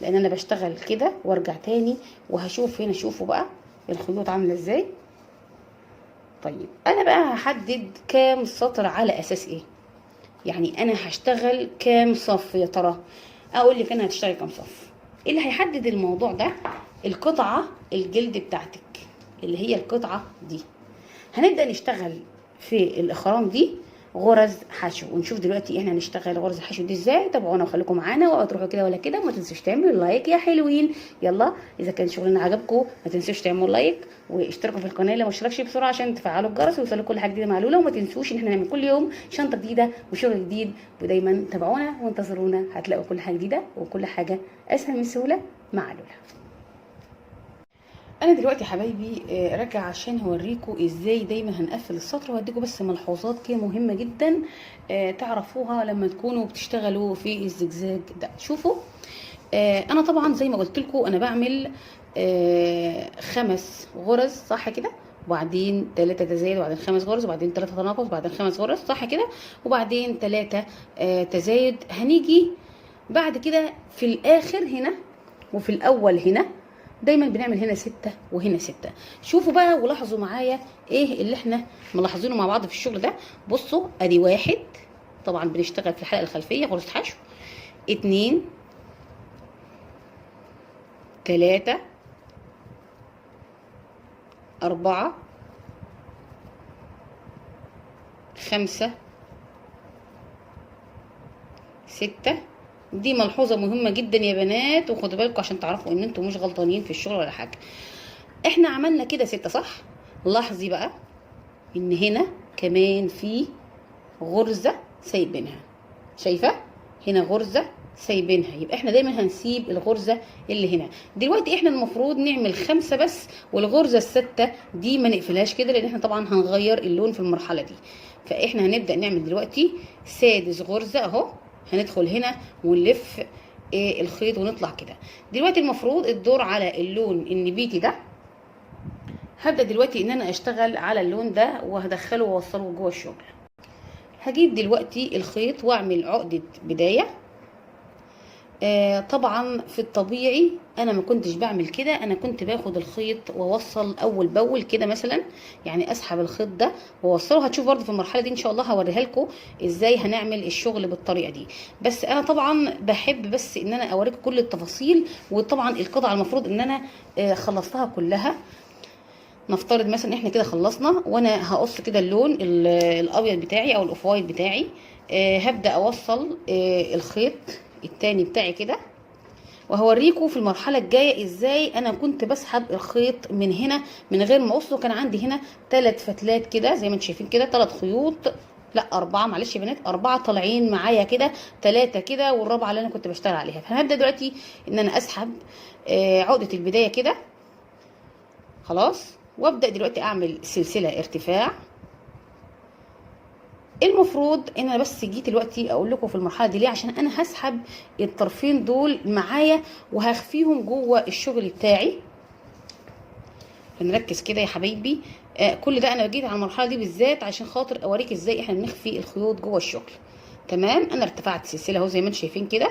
لان انا بشتغل كده وارجع تاني وهشوف هنا. شوفوا بقى الخيوط عامله ازاي. طيب انا بقى هحدد كام سطر على اساس ايه؟ يعني انا هشتغل كام صف يا ترى؟ اقول لك انا هتشتغل كام صف. اللي هيحدد الموضوع ده القطعه الجلد بتاعتك، اللي هي القطعه دي. هنبدا نشتغل في الاخرام دي غرز حشو، ونشوف دلوقتي احنا هنشتغل غرز الحشو دي ازاي. تابعونا وخليكم معانا، واوعوا تروحوا كده ولا كده، وما تنسوش تعملوا لايك يا حلوين. يلا اذا كان شغلنا عجبكم ما تنسوش تعملوا لايك واشتركوا في القناه لو ما اشتركش بسرعه عشان تفعلوا الجرس ويوصلكم كل حاجه جديده معلوله. وما تنسوش ان احنا نعمل كل يوم شنطه جديده وشغل جديد، ودايما تابعونا وانتظرونا، هتلاقوا كل حاجه جديده وكل حاجه اسهل من سهوله مع لولا. انا دلوقتي يا حبايبي راجعه عشان هوريكم ازاي دايما هنقفل السطر، وهديكم بس ملحوظات كده مهمه جدا تعرفوها لما تكونوا بتشتغلوا في الزجزاج ده. شوفوا انا طبعا زي ما قلت لكم انا بعمل 5 غرز صح كده، وبعدين 3 تزايد، وبعدين 5 غرز، وبعدين 3 تناقص، وبعدين 5 غرز صح كده، وبعدين 3 تزايد. هنيجي بعد كده في الاخر هنا وفي الاول هنا دايما بنعمل هنا 6 وهنا 6. شوفوا بقى ولاحظوا معايا ايه اللي احنا ملاحظينه مع بعض في الشغل ده. بصوا ادي 1، طبعا بنشتغل في الحلقه الخلفيه غرزه حشو، 2 3 4 5 6. دي ملحوظه مهمه جدا يا بنات، وخدوا بالكم عشان تعرفوا ان انتوا مش غلطانين في الشغل ولا حاجه. احنا عملنا كده 6 صح؟ لاحظي بقى ان هنا كمان في غرزه سايبينها، شايفه هنا غرزه سايبينها، يبقى احنا دايما هنسيب الغرزه اللي هنا. دلوقتي احنا المفروض نعمل 5 بس، والغرزه ال6 دي ما نقفلهاش كده لان احنا طبعا هنغير اللون في المرحله دي. فاحنا هنبدا نعمل دلوقتي 6 غرزه اهو، هندخل هنا ونلف الخيط ونطلع كده. دلوقتي المفروض الدور على اللون النبيتي ده. هبدا دلوقتي ان انا اشتغل على اللون ده وهدخله واوصله جوه الشغل. هجيب دلوقتي الخيط واعمل عقده بدايه. طبعا في الطبيعي انا ما كنتش بعمل كده، انا كنت باخد الخيط واوصل اول باول كده مثلا، يعني اسحب الخيط ده واوصله. هتشوف برضه في المرحله دي ان شاء الله هوريها لكم ازاي هنعمل الشغل بالطريقه دي. بس انا طبعا بحب بس ان انا اوريكم كل التفاصيل. وطبعا القطعه المفروض ان انا خلصتها كلها. نفترض مثلا احنا كده خلصنا، وانا هقص كده اللون الابيض بتاعي او الاوف وايت بتاعي. هبدا اوصل الخيط التاني بتاعي كده، وهوريكم في المرحله الجايه ازاي انا كنت بسحب الخيط من هنا من غير ما اقصه. كان عندي هنا 3 فتلات كده زي ما انتم شايفين كده، 3 خيوط، لا 4 معلش يا بنات، 4 طالعين معايا كده، 3 كده والرابعه اللي انا كنت بشتغل عليها. فهبدا دلوقتي ان انا اسحب عقده البدايه كده خلاص، وابدا دلوقتي اعمل سلسله ارتفاع. المفروض ان انا بس جيت دلوقتي اقول لكم في المرحله دي ليه، عشان انا هسحب الطرفين دول معايا وهخفيهم جوه الشغل بتاعي. فنركز كده يا حبايبي. كل ده انا جيت على المرحله دي بالذات عشان خاطر اوريك ازاي احنا بنخفي الخيوط جوه الشغل. تمام، انا ارتفعت سلسله اهو زي ما انتم شايفين كده.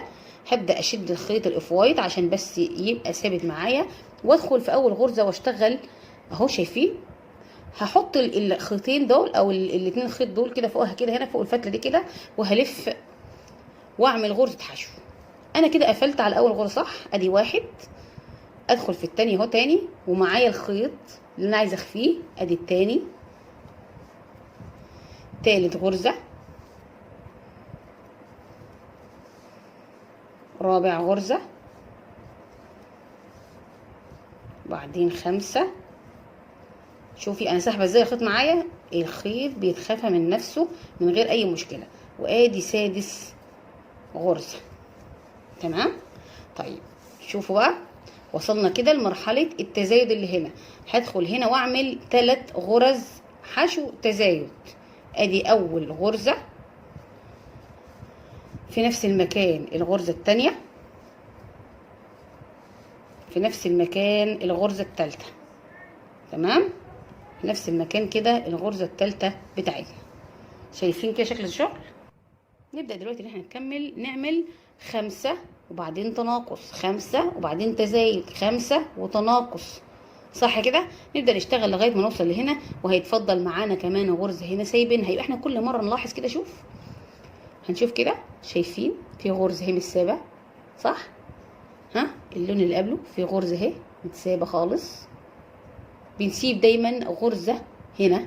هبدا اشد الخيط الاوف وايت عشان بس يبقى ثابت معايا، وادخل في اول غرزه واشتغل اهو. شايفين هحط الخيطين دول او الاثنين خيط دول كده فوقها كده هنا فوق الفتله دي كده، وهلف واعمل غرزه حشو. انا كده قفلت على اول غرزه صح، ادي 1. ادخل في الثاني اهو تاني ومعايا الخيط اللي انا عايزه اخفيه، ادي الثاني. ثالث غرزه، رابع غرزه، بعدين 5. شوفي انا ساحبه ازاي الخيط معايا، الخيط بيتخفى من نفسه من غير اي مشكله. وادي 6 غرزه. تمام. طيب شوفوا بقى وصلنا كده لمرحله التزايد اللي هنا. هدخل هنا واعمل 3 غرز حشو تزايد. ادي اول غرزه، في نفس المكان الغرزه الثانيه، في نفس المكان الغرزه الثالثه. تمام، في نفس المكان كده الغرزه الثالثه بتاعتنا. شايفين كده شكل الشغل؟ نبدا دلوقتي ان احنا نكمل، نعمل 5 وبعدين تناقص، 5 وبعدين تزايد، 5 وتناقص. صح كده. نبدا نشتغل لغايه ما نوصل لهنا، وهيتفضل معانا كمان غرزه هنا سايبينها. يبقى احنا كل مره نلاحظ كده، شوف هنشوف كده، شايفين في غرزه اهي متسابه صح؟ ها اللون اللي قبله في غرزه اهي متسابه خالص. بنسيب دايما غرزه هنا،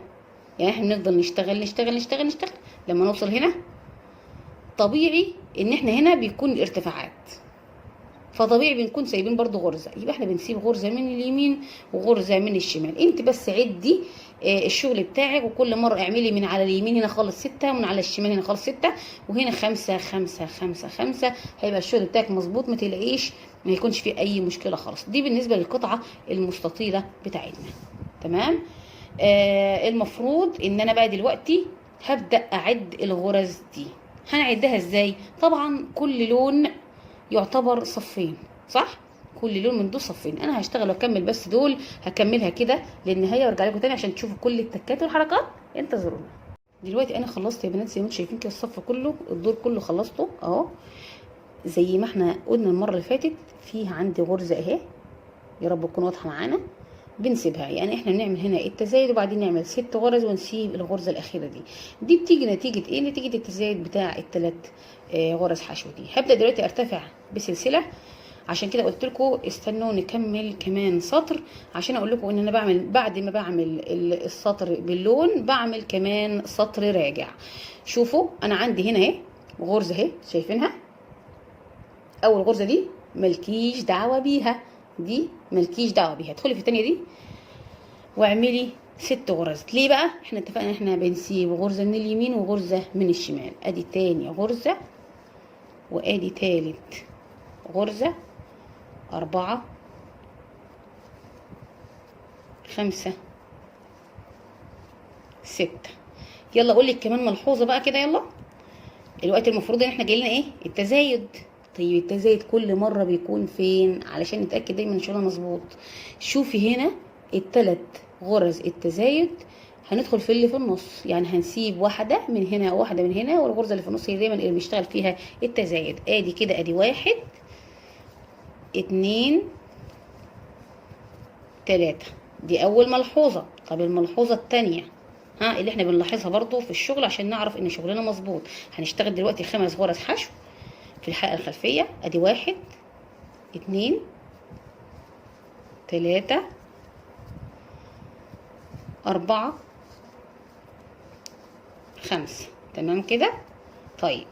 يعني احنا بنفضل نشتغل نشتغل نشتغل نشتغل لما نوصل هنا. طبيعي ان احنا هنا بيكون الارتفاعات، فطبيعي بنكون سايبين برضو غرزه. يبقى احنا بنسيب غرزه من اليمين وغرزه من الشمال. انت بس عدي الشغل بتاعك، وكل مره اعملي من على اليمين هنا خالص 6، ومن على الشمال هنا خالص 6، وهنا 5 5 5 5. هيبقى الشغل بتاعك مظبوط، ما تلاقيش ما يكونش فيه اي مشكله خالص. دي بالنسبه للقطعه المستطيله بتاعتنا. تمام. المفروض ان انا بقى دلوقتي هبدا اعد الغرز دي. هنعدها ازاي؟ طبعا كل لون يعتبر صفين صح؟ كل لون من دول صفين. انا هشتغل واكمل بس دول، هكملها كده للنهايه وارجع لكم تاني عشان تشوفوا كل التكات والحركات. انتظرونا. دلوقتي انا خلصت يا بنات، زي ما انتم شايفين كده الصف كله، الدور كله خلصته اهو. زي ما احنا قلنا المره اللي فاتت، فيها عندي غرزه اهي، يا رب تكون واضحه معانا. بنسيبها، يعني احنا بنعمل هنا التزايد وبعدين نعمل 6 غرز ونسيب الغرزه الاخيره دي. دي بتيجي نتيجه ايه؟ نتيجه التزايد بتاع الثلاث غرز حشو دي. هبدا دلوقتي ارتفع بسلسله، عشان كده قلت لكم استنوا نكمل كمان سطر، عشان اقول لكم ان انا بعمل بعد ما بعمل السطر باللون بعمل كمان سطر راجع. شوفوا انا عندي هنا اهي غرزه اهي، شايفينها؟ اول غرزه دي ملكيش دعوه بيها، دي ملكيش دعوه بيها. ادخلي في الثانيه دي واعملي 6 غرز. ليه بقى؟ احنا اتفقنا احنا بنسيب غرزه من اليمين وغرزه من الشمال. ادي تاني غرزه، وادي تالت غرزه، 4 5 6. يلا اقول لك كمان ملحوظه بقى كده. يلا الوقت المفروض ان احنا جاي لنا ايه؟ التزايد. طيب التزايد كل مره بيكون فين علشان نتاكد دايما ان شغلنا مظبوط؟ شوفي هنا الثلاث غرز التزايد هندخل في اللي في النص، يعني هنسيب واحده من هنا وواحده من هنا، والغرزه اللي في النص هي دايما اللي بيشتغل فيها التزايد. ادي كده، ادي 1 2 3. دي اول ملحوظه. طب الملحوظه الثانيه اللي احنا بنلاحظها برضو في الشغل عشان نعرف ان شغلنا مظبوط. هنشتغل دلوقتي 5 غرز حشو في الحلقه الخلفيه. ادي 1 2 3 4 5. تمام كده. طيب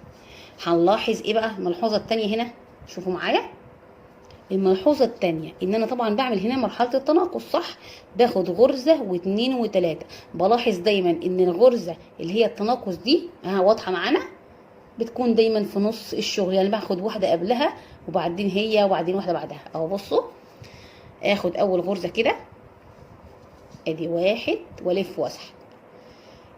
هنلاحظ ايه بقى الملحوظه الثانيه هنا؟ شوفوا معايا الملحوظه الثانيه، ان انا طبعا بعمل هنا مرحله التناقص صح؟ باخد غرزه واثنين وثلاثه. بلاحظ دايما ان الغرزه اللي هي التناقص دي واضحه معانا، بتكون دايما في نص الشغل، يعني باخد واحده قبلها وبعدين هي وبعدين واحده بعدها. اهو بصوا، اخد اول غرزه كده ادي 1 والف واسحب.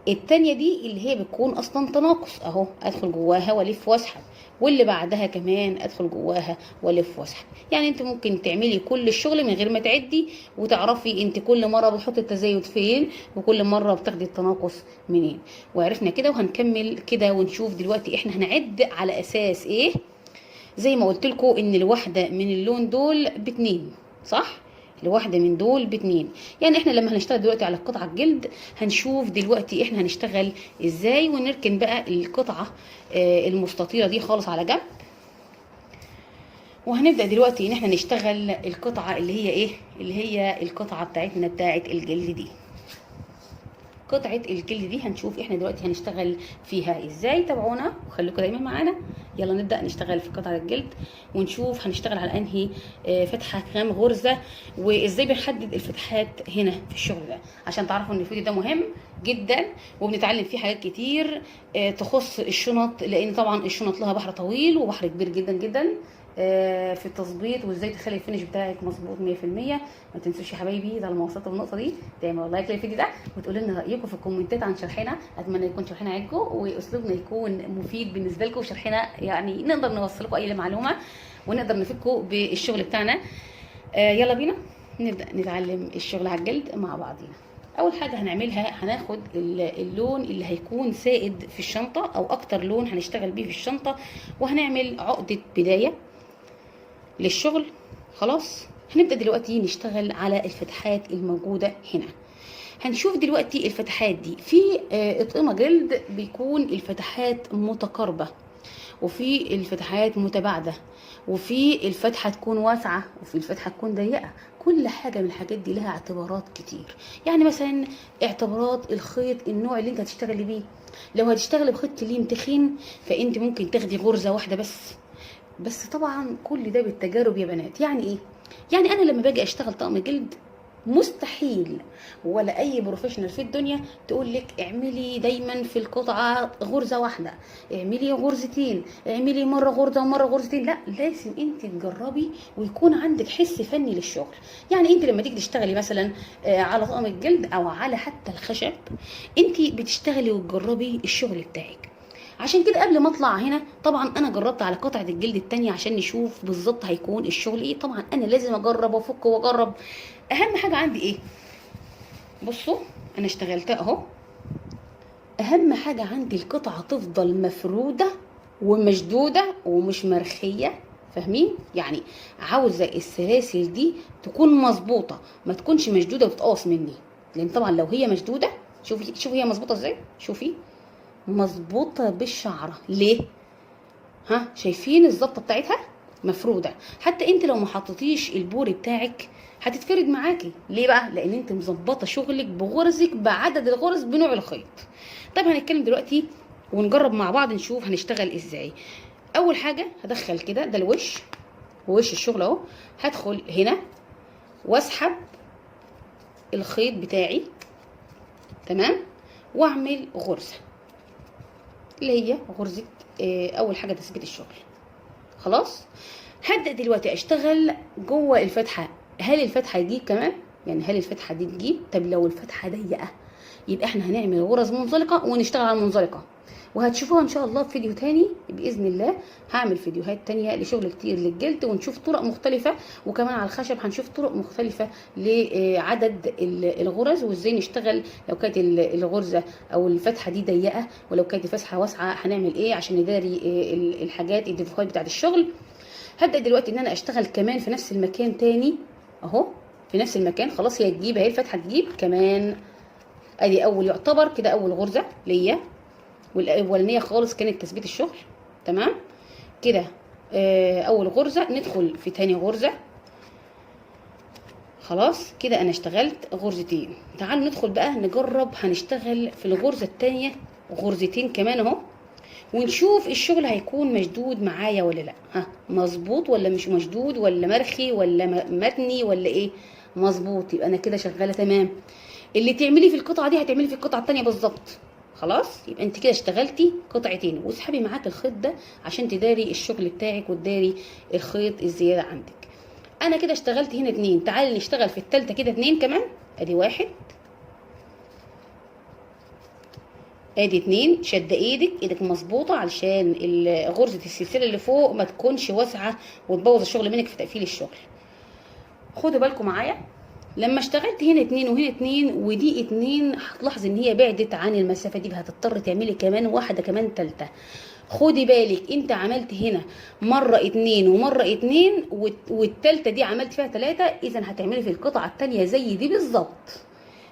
التانية دي اللي هي بتكون اصلا تناقص اهو، ادخل جواها والف واسحب، واللي بعدها كمان ادخل جواها والف واسحب. يعني انت ممكن تعملي كل الشغل من غير ما تعدي، وتعرفي انت كل مره بتحطي التزايد فين وكل مره بتاخدي التناقص منين. وعرفنا كده، وهنكمل كده ونشوف دلوقتي احنا هنعد على اساس ايه. زي ما قلت لكم ان الواحده من اللون دول ب2 صح؟ الواحده من دول ب2. يعني احنا لما هنشتغل دلوقتي على قطعه الجلد هنشوف دلوقتي احنا هنشتغل ازاي، ونركن بقى القطعه المستطيله دي خالص على جنب. وهنبدا دلوقتي ان احنا نشتغل القطعه اللي هي ايه؟ اللي هي القطعه بتاعتنا بتاعت الجلد دي. قطعه الجلد دي هنشوف احنا دلوقتي هنشتغل فيها ازاي. تابعونا وخليكم دايما معانا. يلا نبدا نشتغل في قطعه الجلد ونشوف هنشتغل على انهي فتحه كام غرزه، وازاي بنحدد الفتحات هنا في الشغل ده، عشان تعرفوا ان الفيديو ده مهم جدا وبنتعلم فيه حاجات كتير تخص الشنط، لان طبعا الشنط لها بحر طويل وبحر كبير جدا جدا في التظبيط، وازاي تخلي الفينش بتاعك مظبوط 100%. ما تنسوش يا حبايبي ده لما وصلتوا النقطه دي تعملوا لايك للفيديو ده، وتقولوا لنا رايكم في الكومنتات عن شرحنا. اتمنى يكون شرحنا عاجبكم واسلوبنا يكون مفيد بالنسبه لكم، وشرحنا يعني نقدر نوصل لكم اي معلومه ونقدر نفيدكم بالشغل بتاعنا. يلا بينا نبدا نتعلم الشغل على الجلد مع بعضينا. اول حاجه هنعملها هناخد اللون اللي هيكون سائد في الشنطه او اكتر لون هنشتغل بيه في الشنطه، وهنعمل عقده بدايه للشغل. خلاص هنبدأ دلوقتي نشتغل على الفتحات الموجودة هنا. هنشوف دلوقتي الفتحات دي في اطقمة جلد بيكون الفتحات متقاربة، وفي الفتحات متباعدة، وفي الفتحة تكون واسعة، وفي الفتحة تكون ضيقة. كل حاجة من الحاجات دي لها اعتبارات كتير. يعني مثلا اعتبارات الخيط، النوع اللي انت هتشتغلي بيه. لو هتشتغلي بخيط لين تخين فانت ممكن تاخدي غرزة واحدة بس طبعا كل ده بالتجارب يا بنات. يعني ايه؟ يعني انا لما باجي اشتغل طقم جلد مستحيل ولا اي بروفيشنال في الدنيا تقول لك اعملي دايما في القطعه غرزه واحده، اعملي غرزتين، اعملي مره غرزه ومره غرزتين. لا، لازم انت تجربي ويكون عندك حس فني للشغل. يعني انت لما تيجي تشتغلي مثلا على طقم الجلد او على حتى الخشب، انت بتشتغلي وتجربي الشغل بتاعك. عشان كده قبل ما اطلع هنا طبعا انا جربت على قطعه الجلد التانية عشان نشوف بالظبط هيكون الشغل ايه. طبعا انا لازم اجرب وافك واجرب. اهم حاجه عندي ايه؟ بصوا انا اشتغلتها اهو. اهم حاجه عندي القطعه تفضل مفروده ومشدوده ومش مرخيه. فاهمين؟ يعني عاوزه السلاسل دي تكون مظبوطه، ما تكونش مشدوده وتتقص مني. لان طبعا لو هي مشدوده، شوفي هي مظبوطه ازاي. شوفي مظبوطه بالشعره. ليه؟ ها، شايفين الظبطه بتاعتها مفروده. حتى انت لو ما حطيتيش البوري بتاعك هتتفرد معاكي. ليه بقى؟ لان انت مظبطه شغلك بغرزك، بعدد الغرز، بنوع الخيط. طيب هنتكلم دلوقتي ونجرب مع بعض نشوف هنشتغل ازاي. اول حاجه هدخل كده، ده الوش ووش الشغل اهو. هدخل هنا واسحب الخيط بتاعي، تمام، واعمل غرزه اللي هي غرزه اول حاجه تثبيت الشغل. خلاص. هبدأ دلوقتي اشتغل جوه الفتحة. هل الفتحة تجيب كمان؟ يعني هل الفتحة دي تجيب؟ طب لو الفتحة ضيقة يبقى احنا هنعمل غرز منزلقة ونشتغل على المنزلقة، وهتشوفوها ان شاء الله في فيديو تاني باذن الله. هعمل فيديوهات تانية لشغل كتير للجلد ونشوف طرق مختلفة، وكمان على الخشب هنشوف طرق مختلفة لعدد الغرز وازاي نشتغل لو كانت الغرزة او الفتحة دي ضيقة، ولو كانت الفتحة واسعة هنعمل ايه عشان نداري الحاجات الديفوهات بتاعت الشغل. هبدأ دلوقتي ان انا اشتغل كمان في نفس المكان تاني اهو، في نفس المكان. خلاص هي تجيب اهي الفتحة تجيب كمان. ادي اول يعتبر كده اول غرزة ليا، والاولانيه خالص كانت تثبيت الشغل. تمام كده. اول غرزه ندخل في تاني غرزه. خلاص كده انا اشتغلت غرزتين. تعالوا ندخل بقى نجرب هنشتغل في الغرزه التانيه غرزتين كمان اهو، ونشوف الشغل هيكون مشدود معايا ولا لا. ها، مظبوط ولا مش مشدود، ولا مرخي ولا متني ولا ايه؟ مظبوط، يبقى انا كده شغاله تمام. اللي تعملي في القطعه دي هتعملي في القطعه التانيه بالظبط. خلاص يبقى انت كده اشتغلتي قطعتين، واسحبي معاك الخيط ده عشان تداري الشغل بتاعك وتداري الخيط الزياده عندك. انا كده اشتغلت هنا 2. تعالي نشتغل في التالتة كده 2 كمان. ادي 1، ادي 2. شد ايدك مظبوطه علشان غرزه السلسله اللي فوق ما تكونش واسعه وتبوظ الشغل منك في تقفيل الشغل. خدوا بالكم معايا، لما اشتغلت هنا 2 وهنا 2 ودي 2 هتلاحظ ان هي بعدت عن المسافه دي، هتضطر تعملي كمان واحده كمان تالته. خدي بالك انت عملت هنا مره 2 ومره 2 والتالته دي عملت فيها 3، اذا هتعملي في القطعه التانيه زي دي بالظبط.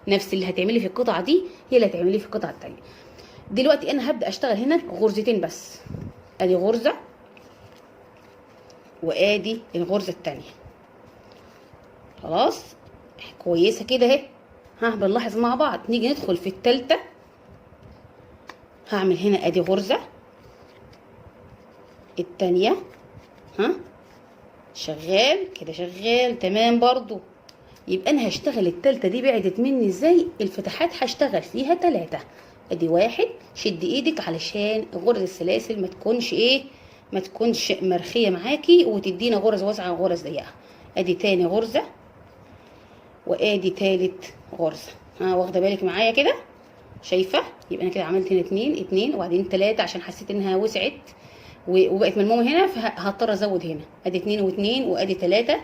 نفس اللي هتعملي في القطعه دي هي اللي هتعمليه في القطعه التانيه. دلوقتي انا هبدا اشتغل هنا غرزتين بس. ادي غرزه وادي الغرزه التانيه. خلاص كويسه كده اهي. ها، بنلاحظ مع بعض. نيجي ندخل في التالتة. هعمل هنا ادي غرزة التانية. ها، شغال كده، شغال تمام برضو. يبقى انا هشتغل التالتة دي بعدت مني ازاي؟ الفتحات هشتغل فيها 3. ادي 1. شد ايدك علشان غرز السلاسل ما تكونش ايه، ما تكونش مرخية معاكي وتدينا غرز واسعة وغرز ضيقة. ادي تاني غرزة وادي تالت غرزة. ها، واخده بالك معايا كده؟ شايفه؟ يبقى انا كده عملت هنا 2 وبعدين 3 عشان حسيت انها وسعت وبقت ملمومه هنا، فهضطر ازود هنا. ادي 2 و2 وادي 3.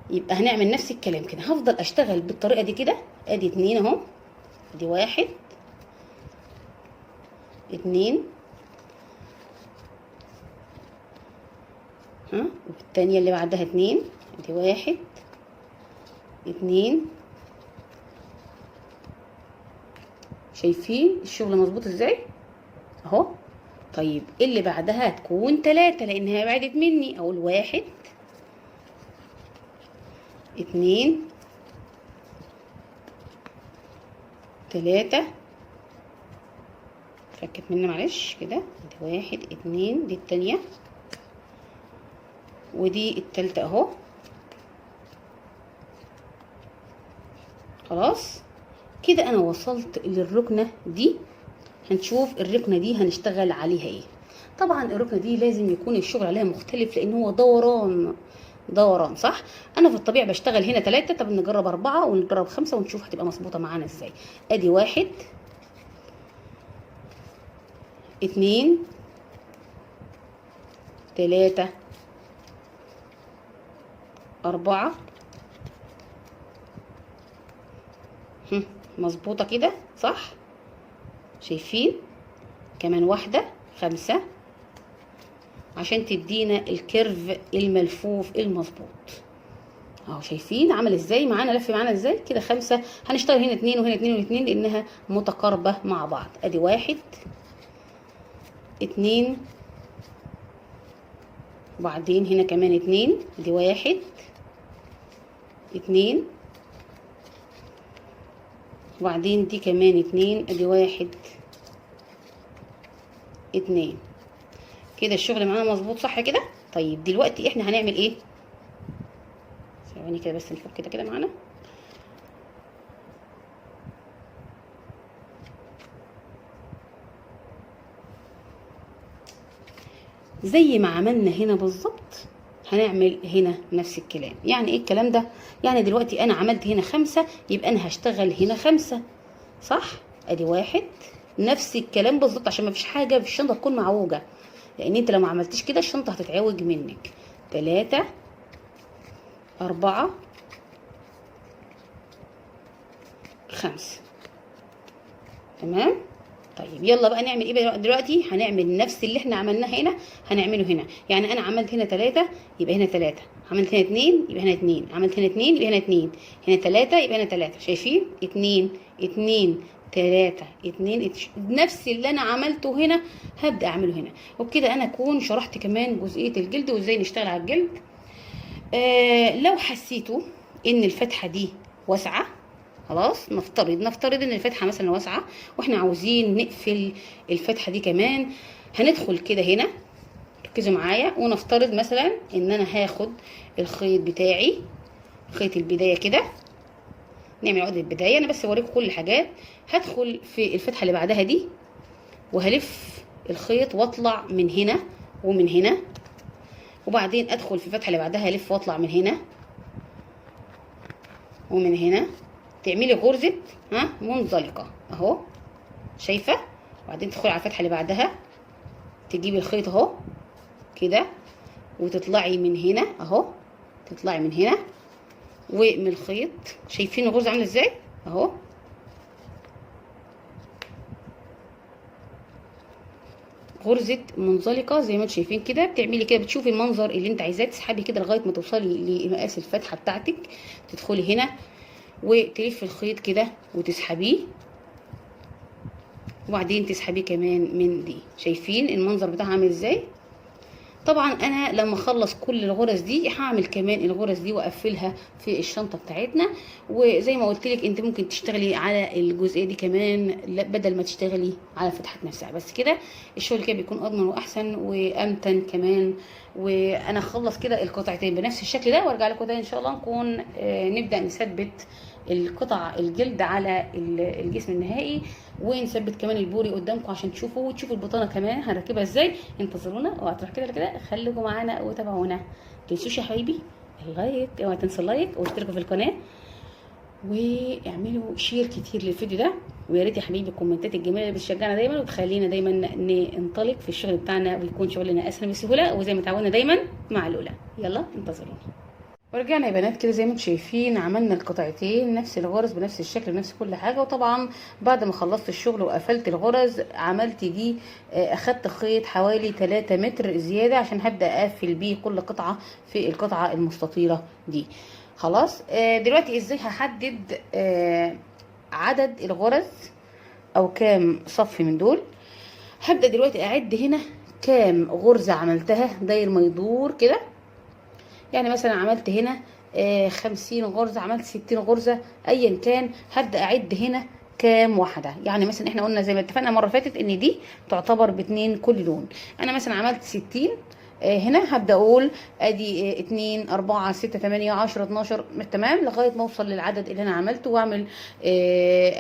يبقى هنعمل نفس الكلام كده. هفضل اشتغل بالطريقه دي كده. ادي 2 اهو، ادي 1 2. ها، والثانيه اللي بعدها 2. ادي 1 2. شايفين الشغل مظبوط ازاي اهو. طيب اللي بعدها هتكون 3 لانها بعدت مني. اقول 1 2 3. فكت مني معلش كده. دي 1 2 دي التانية ودي التالتة اهو. خلاص كده انا وصلت للركنة دي. هنشوف الركنة دي هنشتغل عليها ايه. طبعا الركنة دي لازم يكون الشغل عليها مختلف لان هو دوران صح. انا في الطبيعي بشتغل هنا 3. طب نجرب 4 ونجرب 5 ونشوف هتبقى مظبوطة معانا ازاي. ادي 1 2 3 4. مظبوطة كده صح. شايفين كمان 1 5 عشان تدينا الكيرف الملفوف المظبوط اهو. شايفين عمل ازاي معانا، لف معانا ازاي كده. 5 هنشتغل هنا 2 وهنا 2 و2 لانها متقاربة مع بعض. ادي 1 2 وبعدين هنا كمان 2. ادي 1 2 وبعدين دي كمان 2. ادي 1 2 كده. الشغل معانا مظبوط صح كده. طيب دلوقتي احنا هنعمل ايه؟ ثواني كده بس نشوف كده معانا. زي ما عملنا هنا بالظبط هنعمل هنا نفس الكلام. يعني ايه الكلام ده؟ يعني دلوقتي انا عملت هنا 5 يبقى انا هشتغل هنا 5 صح. ادي 1 نفس الكلام بالظبط عشان ما فيش حاجه في الشنطه تكون معوجه، لان انت لو ما عملتيش كده الشنطه هتتعوج منك. 3 4 5 تمام. طيب يلا بقى نعمل ايه بقى دلوقتي؟ هنعمل نفس اللي احنا عملناه هنا هنعمله هنا. يعني انا عملت هنا 3 يبقى هنا 3، عملت هنا 2 يبقى هنا 2، عملت هنا 2 يبقى هنا 2، هنا 3 يبقى هنا 3. شايفين 2 2 3 2. نفس اللي انا عملته هنا هبدا اعمله هنا. وبكده انا اكون شرحت كمان جزئيه الجلد وازاي نشتغل على الجلد. لو حسيتوا ان الفتحه دي واسعه خلاص، نفترض ان الفتحه مثلا واسعه واحنا عاوزين نقفل الفتحه دي كمان، هندخل كده هنا. ركزوا معايا ونفترض مثلا ان انا هاخد الخيط بتاعي، خيط البدايه كده، نعمل عقده البدايه. انا بس بوريكم كل الحاجات. هدخل في الفتحه اللي بعدها دي وهلف الخيط واطلع من هنا ومن هنا، وبعدين ادخل في الفتحه اللي بعدها الف واطلع من هنا ومن هنا. تعملي غرزه منزلقه اهو، شايفه. وبعدين تدخلي على الفتحه اللي بعدها تجيبي الخيط اهو كده وتطلعي من هنا اهو، تطلعي من هنا ومن الخيط. شايفين الغرزه عامله ازاي اهو. غرزه منزلقه زي ما انتم شايفين كده. بتعملي كده، بتشوفي المنظر اللي انت عايزاه، تسحبي كده لغايه ما توصلي لمقاس الفتحه بتاعتك. تدخلي هنا وتلفي الخيط كده وتسحبيه، وبعدين تسحبيه كمان من دي. شايفين المنظر بتاعها عامل ازاي. طبعا انا لما اخلص كل الغرز دي هعمل كمان الغرز دي واقفلها في الشنطه بتاعتنا. وزي ما قلت لك انت ممكن تشتغلي على الجزئيه دي كمان بدل ما تشتغلي على الفتحات نفسها. بس كده الشغل كده بيكون اضمن واحسن وامتن كمان. وانا اخلص كده القطعتين بنفس الشكل ده وارجع لكم تاني ان شاء الله نكون نبدا نثبت القطع الجلد على الجسم النهائي، ونثبت كمان البوري قدامكم عشان تشوفوا وتشوفوا البطانه كمان هنركبها ازاي. انتظرونا وهتروح كده خليكم معانا وتابعونا. متنسوش يا حبايبي اللايك، اوعى تنسوا اللايك واشتركوا في القناه واعملوا شير كتير للفيديو ده. ويا ريت يا حبيبي الكومنتات الجميله اللي بتشجعنا دايما وتخلينا دايما ننطلق في الشغل بتاعنا ويكون شغلنا اسهل بسهوله وزي ما تعودنا دايما مع الاولى. يلا انتظرونا. ورجعنا يا بنات كده زي ما انتم شايفين عملنا القطعتين نفس الغرز بنفس الشكل بنفس كل حاجه. وطبعا بعد ما خلصت الشغل وقفلت الغرز عملت دي اخدت خيط حوالي 3 متر زياده عشان هبدا اقفل بيه كل قطعه في القطعه المستطيله دي. خلاص. دلوقتي ازاي هحدد عدد الغرز او كام صف من دول؟ هبدأ دلوقتي اعد هنا كام غرزة عملتها داير ما يدور كده. يعني مثلا عملت هنا 50 غرزة، عملت 60 غرزة، ايا كان. هبدأ اعد هنا كام واحدة. يعني مثلا احنا قلنا زي ما اتفقنا مرة فاتت ان دي تعتبر باتنين كل لون. انا مثلا عملت 60. هنا هبدأ اقول ادي 2 4 6 8 10 12 تمام لغاية ما اوصل للعدد اللي انا عملته، واعمل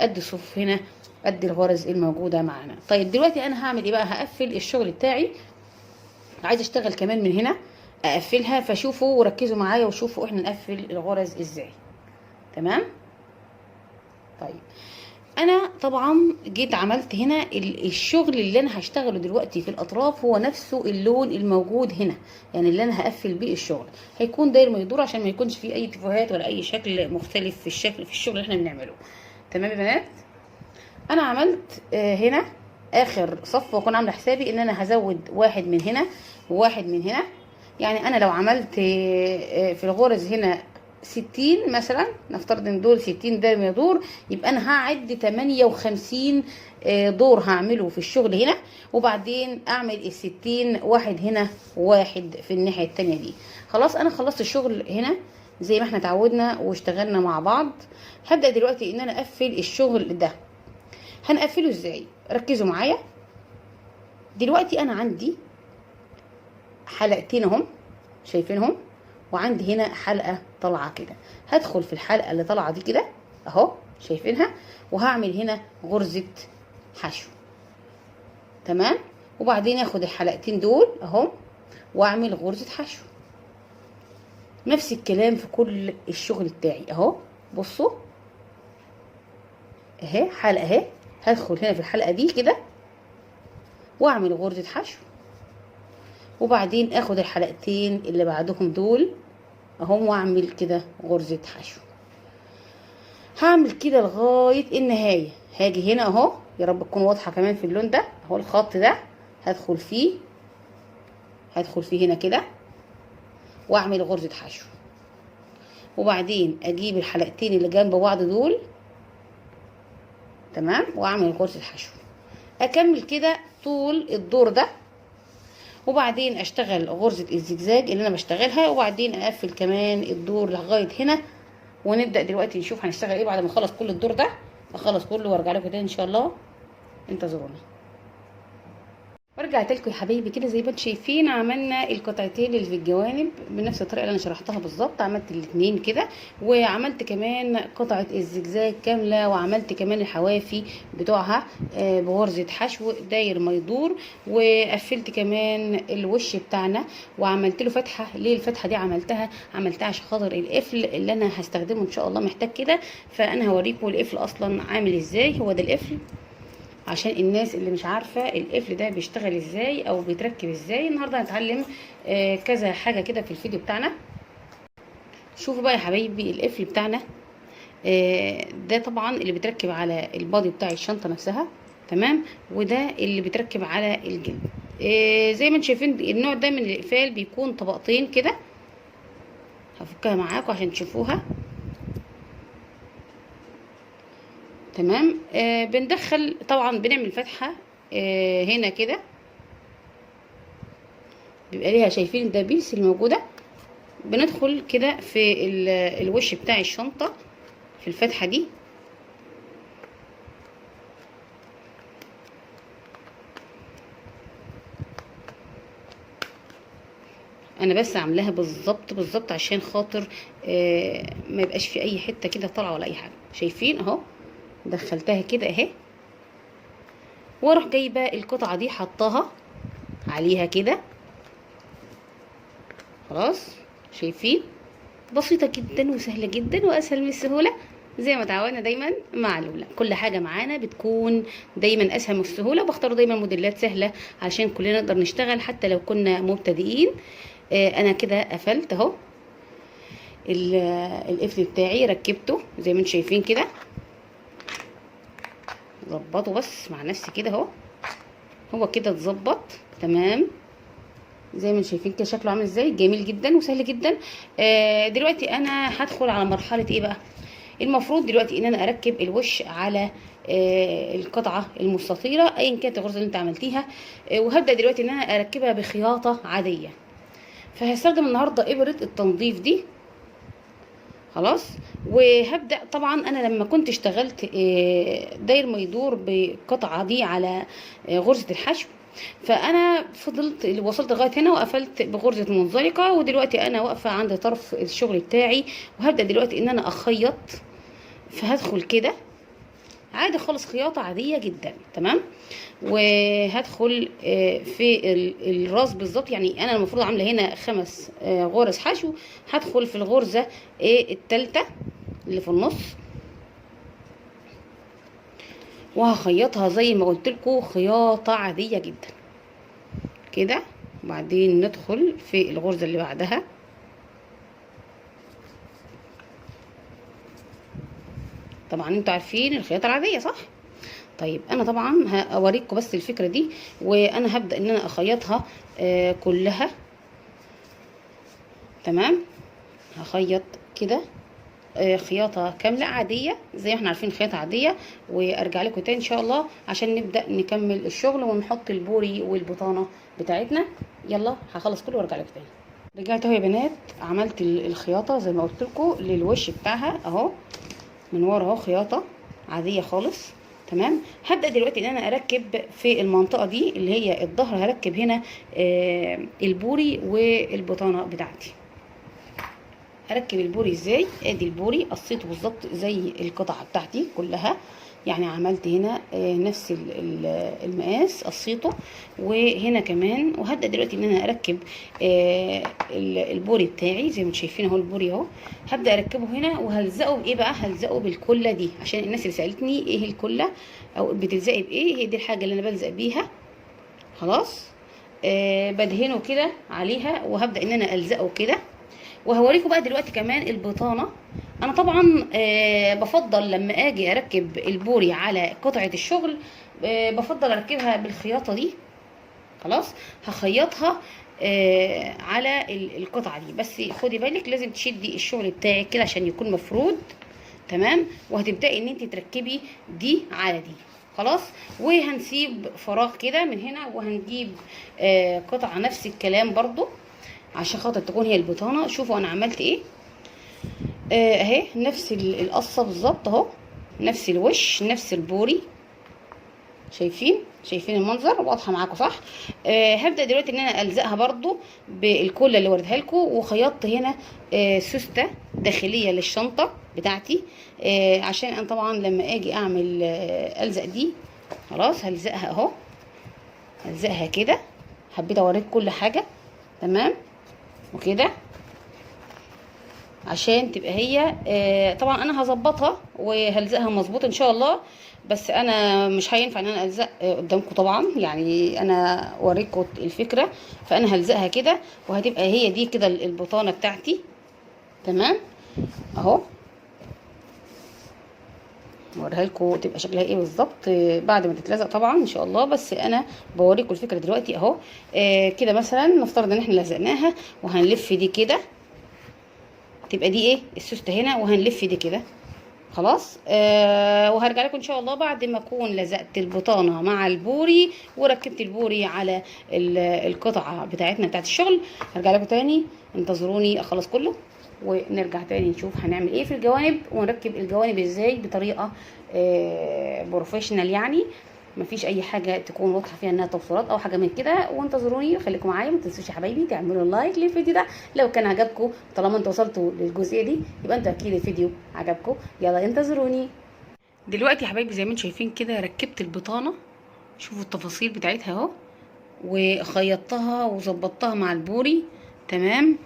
قد الصفوف هنا قد الغرز الموجودة معانا. طيب دلوقتي انا هعمل ايه بقى؟ هقفل الشغل بتاعي. عايزه اشتغل كمان من هنا اقفلها، فشوفوا وركزوا معايا وشوفوا احنا نقفل الغرز ازاي. تمام. طيب انا طبعا جيت عملت هنا الشغل اللي انا هشتغله دلوقتي في الاطراف هو نفسه اللون الموجود هنا، يعني اللي انا هقفل بيه الشغل هيكون داير ما يدور عشان ما يكونش فيه اي تفاهات ولا اي شكل مختلف في الشكل في الشغل اللي احنا بنعمله. تمام يا بنات. انا عملت هنا اخر صف، واكون عامله حسابي ان انا هزود واحد من هنا وواحد من هنا. يعني انا لو عملت في الغرز هنا 60 مثلا، نفترض ان دول 60 داير ما يدور، يبقى انا هعد 58 دور هعمله في الشغل هنا، وبعدين اعمل ال60 واحد هنا وواحد في الناحيه التانيه دي. خلاص انا خلصت الشغل هنا زي ما احنا اتعودنا واشتغلنا مع بعض. هبدأ دلوقتي ان انا اقفل الشغل ده. هنقفله ازاي؟ ركزوا معايا. دلوقتي انا عندي حلقتين اهم، شايفينهم؟ وعندي هنا حلقه طالعه كده. هدخل في الحلقه اللي طالعه دي كده اهو، شايفينها؟ وهعمل هنا غرزه حشو. تمام. وبعدين اخد الحلقتين دول اهو واعمل غرزه حشو. نفس الكلام في كل الشغل بتاعي اهو. بصوا اهي حلقه اهي، هدخل هنا في الحلقه دي كده واعمل غرزه حشو، وبعدين اخد الحلقتين اللي بعدهم دول اهم واعمل كده غرزه حشو. هعمل كده لغايه النهايه. هاجي هنا اهو، يا رب تكون واضحه كمان في اللون ده اهو، الخط ده هدخل فيه هنا كده واعمل غرزه حشو، وبعدين اجيب الحلقتين اللي جنب بعض دول تمام واعمل غرزه حشو. اكمل كده طول الدور ده، وبعدين اشتغل غرزة الزجزاج اللي انا بشتغلها، وبعدين اقفل كمان الدور لغاية هنا. ونبدأ دلوقتي نشوف هنشتغل ايه بعد ما نخلص كل الدور ده. اخلص كله وارجع لكم تاني ان شاء الله، انتظرونا. ورجعت لكم يا حبايبي كده. زي ما انتم شايفين عملنا القطعتين اللي في الجوانب بنفس الطريقه اللي انا شرحتها بالظبط. عملت الاثنين كده، وعملت كمان قطعه الزجزاج كامله، وعملت كمان الحوافي بتوعها بغرزه حشو داير ما يدور، وقفلت كمان الوش بتاعنا وعملت له فتحه. ليه الفتحه دي عملتها عشان خاطر القفل اللي انا هستخدمه ان شاء الله محتاج كده. فانا هوريكم القفل اصلا عامل ازاي. هو ده القفل عشان الناس اللي مش عارفه القفل ده بيشتغل ازاي او بيتركب ازاي. النهارده هنتعلم كذا حاجه كده في الفيديو بتاعنا. شوفوا بقى يا حبايبي القفل بتاعنا ده طبعا اللي بيتركب على البادي بتاع الشنطه نفسها، تمام، وده اللي بيتركب على الجلد. زي ما انتم شايفين النوع ده من الاقفال بيكون طبقتين كده. هفكها معاكم عشان تشوفوها. تمام. بندخل طبعا بنعمل فتحه هنا كده، بيبقى ليها شايفين الدبيس الموجوده. بندخل كده في الوش بتاع الشنطه في الفتحه دي. انا بس عاملاها بالظبط عشان خاطر ما يبقاش في اي حته كده طالعه ولا اي حاجه. شايفين اهو دخلتها كده اهي، واروح جايبه القطعه دي حطاها عليها كده. خلاص شايفين بسيطه جدا وسهله جدا واسهل من السهوله. زي ما اتعودنا دايما مع لولا، كل حاجه معانا بتكون دايما اسهل من السهوله. بختار دايما موديلات سهله عشان كلنا نقدر نشتغل حتى لو كنا مبتدئين. انا كده قفلت اهو القفل بتاعي، ركبته زي ما انتم شايفين كده. ظبطه بس مع نفسي كده اهو، هو كده اتظبط تمام. زي ما انتم شايفين كده شكله عامل ازاي، جميل جدا وسهل جدا. دلوقتي انا هدخل على مرحله ايه بقى. المفروض دلوقتي ان انا اركب الوش على القطعه المستطيله ايا كانت الغرزه اللي انت عملتيها. وهبدا دلوقتي ان انا اركبها بخياطه عاديه. فهستخدم النهارده ابره التنظيف دي. خلاص. وهبدا طبعا انا لما كنت اشتغلت داير ما يدور بالقطعه دي على غرزه الحشو، فانا فضلت وصلت لغايه هنا وقفلت بغرزه منزلقه، ودلوقتي انا واقفه عند طرف الشغل بتاعي، وهبدا دلوقتي ان انا اخيط. فهدخل كده عادي خالص، خياطه عاديه جدا. تمام. وهدخل في الراس بالظبط. يعني انا المفروض عامله هنا 5 غرز حشو، هدخل في الغرزه الثالثه اللي في النص، وهخيطها زي ما قلت لكم خياطه عاديه جدا كده. وبعدين ندخل في الغرزه اللي بعدها. طبعا انتوا عارفين الخياطه العاديه صح. طيب انا طبعا هوريكم بس الفكره دي، وانا هبدا ان انا اخيطها كلها. تمام. هخيط كده خياطه كامله عاديه زي ما احنا عارفين خياطه عاديه، وارجع لكم تاني ان شاء الله عشان نبدا نكمل الشغل ونحط البوري والبطانه بتاعتنا. يلا هخلص كله وارجع لكم تاني. رجعت اهو يا بنات، عملت الخياطه زي ما قلت لكم للوش بتاعها اهو، من ورا اهو خياطه عاديه خالص. تمام. هبدا دلوقتي ان انا اركب في المنطقه دي اللي هي الظهر، هركب هنا البوري والبطانه بتاعتي. هركب البوري ازاي؟ ادي البوري قصيته بالظبط زي القطعه بتاعتي كلها، يعني عملت هنا نفس المقاس قصيته، وهنا كمان. وهبدا دلوقتي ان انا اركب البوري بتاعي زي ما انتم شايفين اهو. البوري اهو هبدا اركبه هنا، وهلزقه بايه بقى؟ هلزقه بالكله دي، عشان الناس اللي سالتني ايه الكله او بتلزقي بايه، هي دي الحاجه اللي انا بلزق بيها. خلاص. بدهنه كده عليها، وهبدا ان انا الزقه كده. وهوريكم بقى دلوقتي كمان البطانه. انا طبعا بفضل لما اجي اركب البوري على قطعه الشغل بفضل اركبها بالخياطه دي. خلاص. هخيطها على القطعه دي، بس خدي بالك لازم تشدي الشغل بتاعك كده عشان يكون مفرود. تمام. وهتبداي ان انت تركبي دي على دي. خلاص. وهنسيب فراغ كده من هنا، وهنجيب قطعه نفس الكلام برضو عشان خاطر تكون هي البطانه. شوفوا انا عملت ايه اهي، نفس القصه بالظبط اهو، نفس الوش نفس البوري. شايفين المنظر واضحه معاكم صح. هبدا دلوقتي ان انا الزقها برضو بالكله اللي وريتها لكم، وخيطت هنا سوسته داخليه للشنطه بتاعتي عشان انا طبعا لما اجي اعمل الزق دي. خلاص هلزقها اهو، هلزقها كده. حبيت اوريك كل حاجه. تمام. وكده عشان تبقى هي طبعا انا هظبطها وهلزقها مظبوط ان شاء الله، بس انا مش هينفع ان انا الزق قدامكم طبعا، يعني انا اوريكم الفكره. فانا هلزقها كده، وهتبقى هي دي كده البطانه بتاعتي. تمام اهو، اوريها لكم تبقى شكلها ايه بالظبط بعد ما تتلزق طبعا ان شاء الله. بس انا بوريكم الفكره دلوقتي اهو. كده مثلا نفترض ان احنا لزقناها، وهنلف دي كده، تبقى دي ايه السوسته هنا، وهنلف دي كده. خلاص. وهرجع لكم ان شاء الله بعد ما اكون لزقت البطانه مع البوري وركبت البوري على القطعه بتاعتنا بتاعت الشغل. هرجع لكم تاني، انتظروني اخلص كله ونرجع تاني نشوف هنعمل ايه في الجوانب، ونركب الجوانب ازاي بطريقه بروفيشنال. يعني مفيش اي حاجه تكون واضحه فيها انها توصيلات او حاجه من كده. وانتظروني وخليكم معايا. ما تنسوش يا حبايبي تعملوا لايك للفيديو ده لو كان عجبكم. طالما انتوا وصلتوا للجزئيه دي يبقى انتوا اكيد الفيديو عجبكم. يلا انتظروني. دلوقتي يا حبايبي زي ما انتم شايفين كده ركبت البطانه. شوفوا التفاصيل بتاعتها اهو، وخيطتها وظبطتها مع البوري. تمام.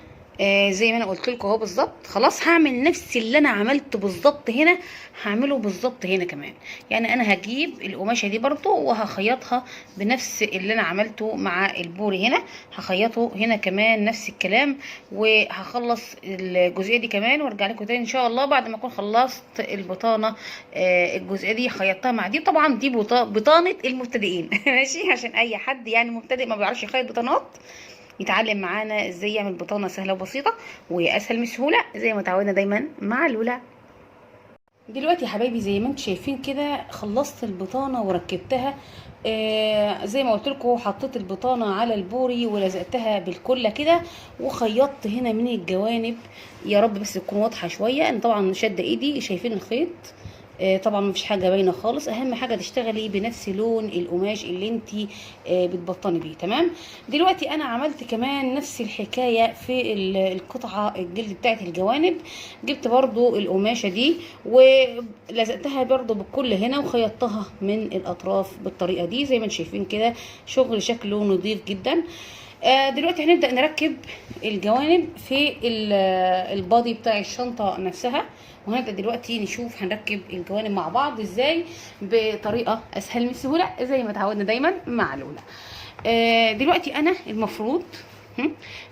زي ما انا قلت لكم اهو بالظبط. خلاص هعمل نفس اللي انا عملته بالظبط هنا، هعمله بالظبط هنا كمان. يعني انا هجيب القماشه دي برضو وهخيطها بنفس اللي انا عملته مع البوري هنا، هخيطه هنا كمان نفس الكلام. وهخلص الجزئيه دي كمان وارجع لكم تاني ان شاء الله بعد ما اكون خلصت البطانه. الجزئيه دي خيطتها مع دي. طبعا دي بطانه المبتدئين ماشي، عشان اي حد يعني مبتدئ ما بيعرفش يخيط بطانات يتعلم معانا ازاي يعمل بطانه سهله وبسيطه وهي اسهل من السهوله زي ما اتعودنا دايما مع لولا. دلوقتي يا حبايبي زي ما انتم شايفين كده خلصت البطانه وركبتها. زي ما قلت لكم حطيت البطانه على البوري ولزقتها بالكله كده وخيطت هنا من الجوانب. يا رب بس تكون واضحه شويه. انا طبعا شاده ايدي شايفين الخيط. طبعا مفيش حاجه باينه خالص. اهم حاجه تشتغلي بنفس لون القماش اللي انت بتبطني بيه. تمام. دلوقتي انا عملت كمان نفس الحكايه في القطعه الجلد بتاعت الجوانب. جبت برضو القماشه دي ولزقتها برضو بالكل هنا وخيطتها من الاطراف بالطريقه دي زي ما انتم شايفين كده. شغل شكله نظيف جدا. دلوقتي هنبدأ نركب الجوانب في البادي بتاع الشنطة نفسها. وهنبدأ دلوقتي نشوف هنركب الجوانب مع بعض ازاي بطريقة اسهل من السهولة زي ما اتعودنا دايما مع لولا. دلوقتي انا المفروض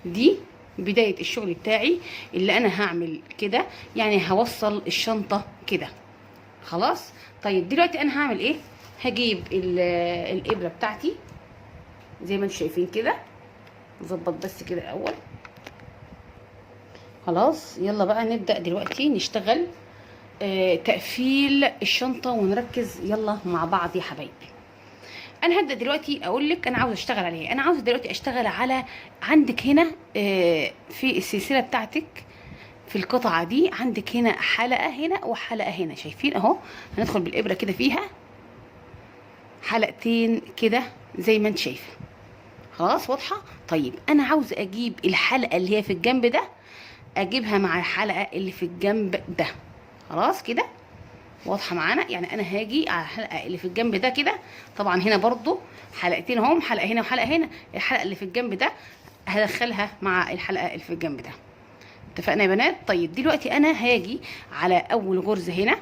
دي بداية الشغل بتاعي اللي انا هعمل كده. يعني هوصل الشنطة كده خلاص. طيب دلوقتي انا هعمل ايه؟ هجيب الابرة بتاعتي زي ما انتم شايفين كده. نظبط بس كده الاول. خلاص يلا بقى نبدأ دلوقتي نشتغل تقفيل الشنطة ونركز يلا مع بعض يا حبايبي. انا هبدأ دلوقتي اقول لك انا عاوز اشتغل على ايه. انا عاوز دلوقتي اشتغل على عندك هنا في السلسلة بتاعتك في القطعة دي عندك هنا حلقة هنا وحلقة هنا. شايفين اهو. هندخل بالابرة كده فيها حلقتين كده زي ما انت شايفه. خلاص واضحه. طيب انا عاوز اجيب الحلقه اللي هي في الجنب ده اجيبها مع الحلقه اللي في الجنب ده. خلاص كده واضحه معانا. يعني انا هاجي على الحلقه اللي في الجنب ده كده. طبعا هنا برضو حلقتين اهم، حلقه هنا وحلقه هنا. الحلقه اللي في الجنب ده هدخلها مع الحلقه اللي في الجنب ده. اتفقنا يا بنات؟ طيب دلوقتي انا هاجي على اول غرزه هنا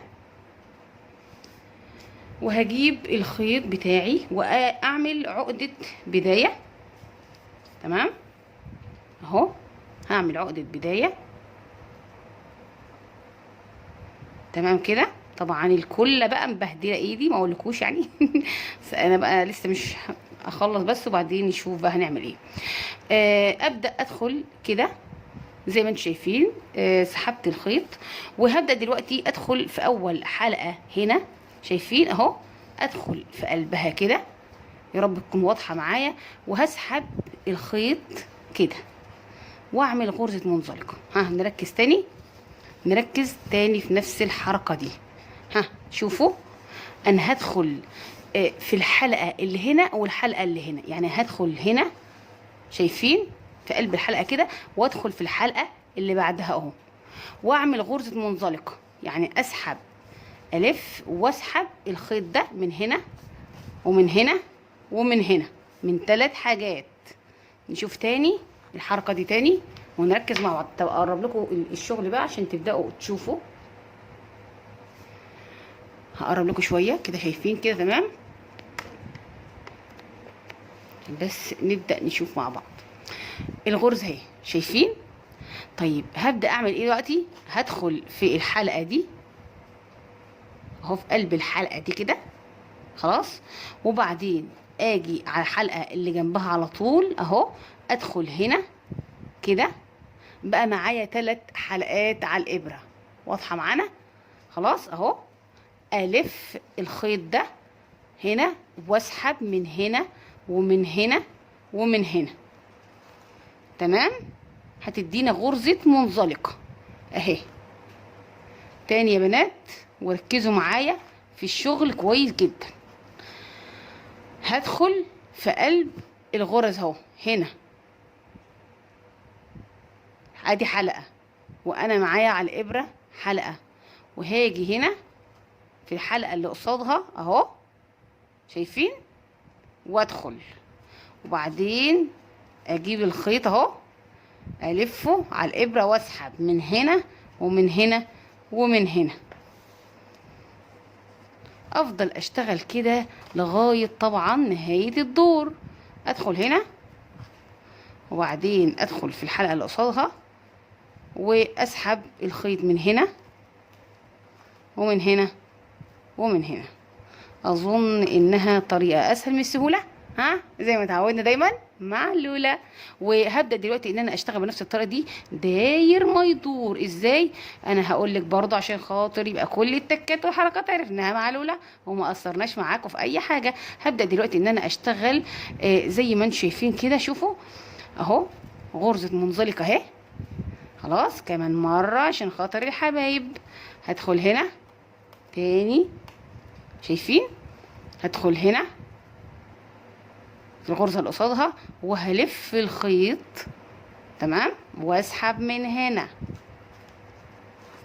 وهجيب الخيط بتاعي واعمل عقده بدايه. تمام اهو. هعمل عقدة بداية. تمام كده. طبعا الكل بقى مبهدله ايدي ما اقولكوش يعني. بس انا بقى لسه مش اخلص بس وبعدين نشوف بقى هنعمل ايه. ابدا ادخل كده زي ما انتم شايفين. سحبت الخيط وهبدا دلوقتي ادخل في اول حلقه هنا. شايفين اهو. ادخل في قلبها كده. يا رب تكون واضحه معايا. وهسحب الخيط كده واعمل غرزه منزلقه. نركز تاني. نركز تاني في نفس الحركه دي. شوفوا انا هدخل في الحلقه اللي هنا والحلقه اللي هنا. يعني هدخل هنا شايفين في قلب الحلقه كده وادخل في الحلقه اللي بعدها اهو واعمل غرزه منزلقه. يعني اسحب الف واسحب الخيط ده من هنا ومن هنا ومن هنا من 3 حاجات. نشوف تاني الحركه دي تاني ونركز مع بعض. طب اقرب لكم الشغل بقى عشان تبداوا تشوفوا. هقرب لكم شويه كده. شايفين كده تمام. بس نبدا نشوف مع بعض الغرزه اهي. شايفين؟ طيب هبدا اعمل ايه دلوقتي؟ هدخل في الحلقه دي اهو في قلب الحلقه دي كده. خلاص. وبعدين اجي على الحلقه اللي جنبها على طول اهو. ادخل هنا كده. بقى معايا 3 حلقات على الابره. واضحه معانا؟ خلاص اهو. الف الخيط ده هنا واسحب من هنا ومن هنا ومن هنا. تمام. هتدينا غرزه منزلقه اهي. تاني يا بنات وركزوا معايا في الشغل كويس جدا. هدخل في قلب الغرز اهو هنا. ادي حلقه وانا معايا على الابره حلقه. وهاجي هنا في الحلقه اللي قصادها اهو. شايفين؟ وادخل وبعدين اجيب الخيط اهو الفه على الابره واسحب من هنا ومن هنا ومن هنا. افضل اشتغل كده لغايه طبعا نهايه الدور. ادخل هنا وبعدين ادخل في الحلقه اللي قصادها واسحب الخيط من هنا ومن هنا ومن هنا. اظن انها طريقه اسهل من السهوله ها زي ما اتعودنا دايما مع لولا. وهبدا دلوقتي ان انا اشتغل بنفس الطريقه دي داير ما يدور. ازاي؟ انا هقول لك برضه عشان خاطر يبقى كل التكات والحركات عرفناها مع لولا وما قصرناش معاكم في اي حاجه. هبدا دلوقتي ان انا اشتغل زي ما انتم شايفين كده. شوفوا اهو غرزه منزلقه اهي. خلاص كمان مره عشان خاطر الحبايب. هدخل هنا تاني، شايفين؟ هدخل هنا الغرزة اللي قصادها وهلف الخيط، تمام، واسحب من هنا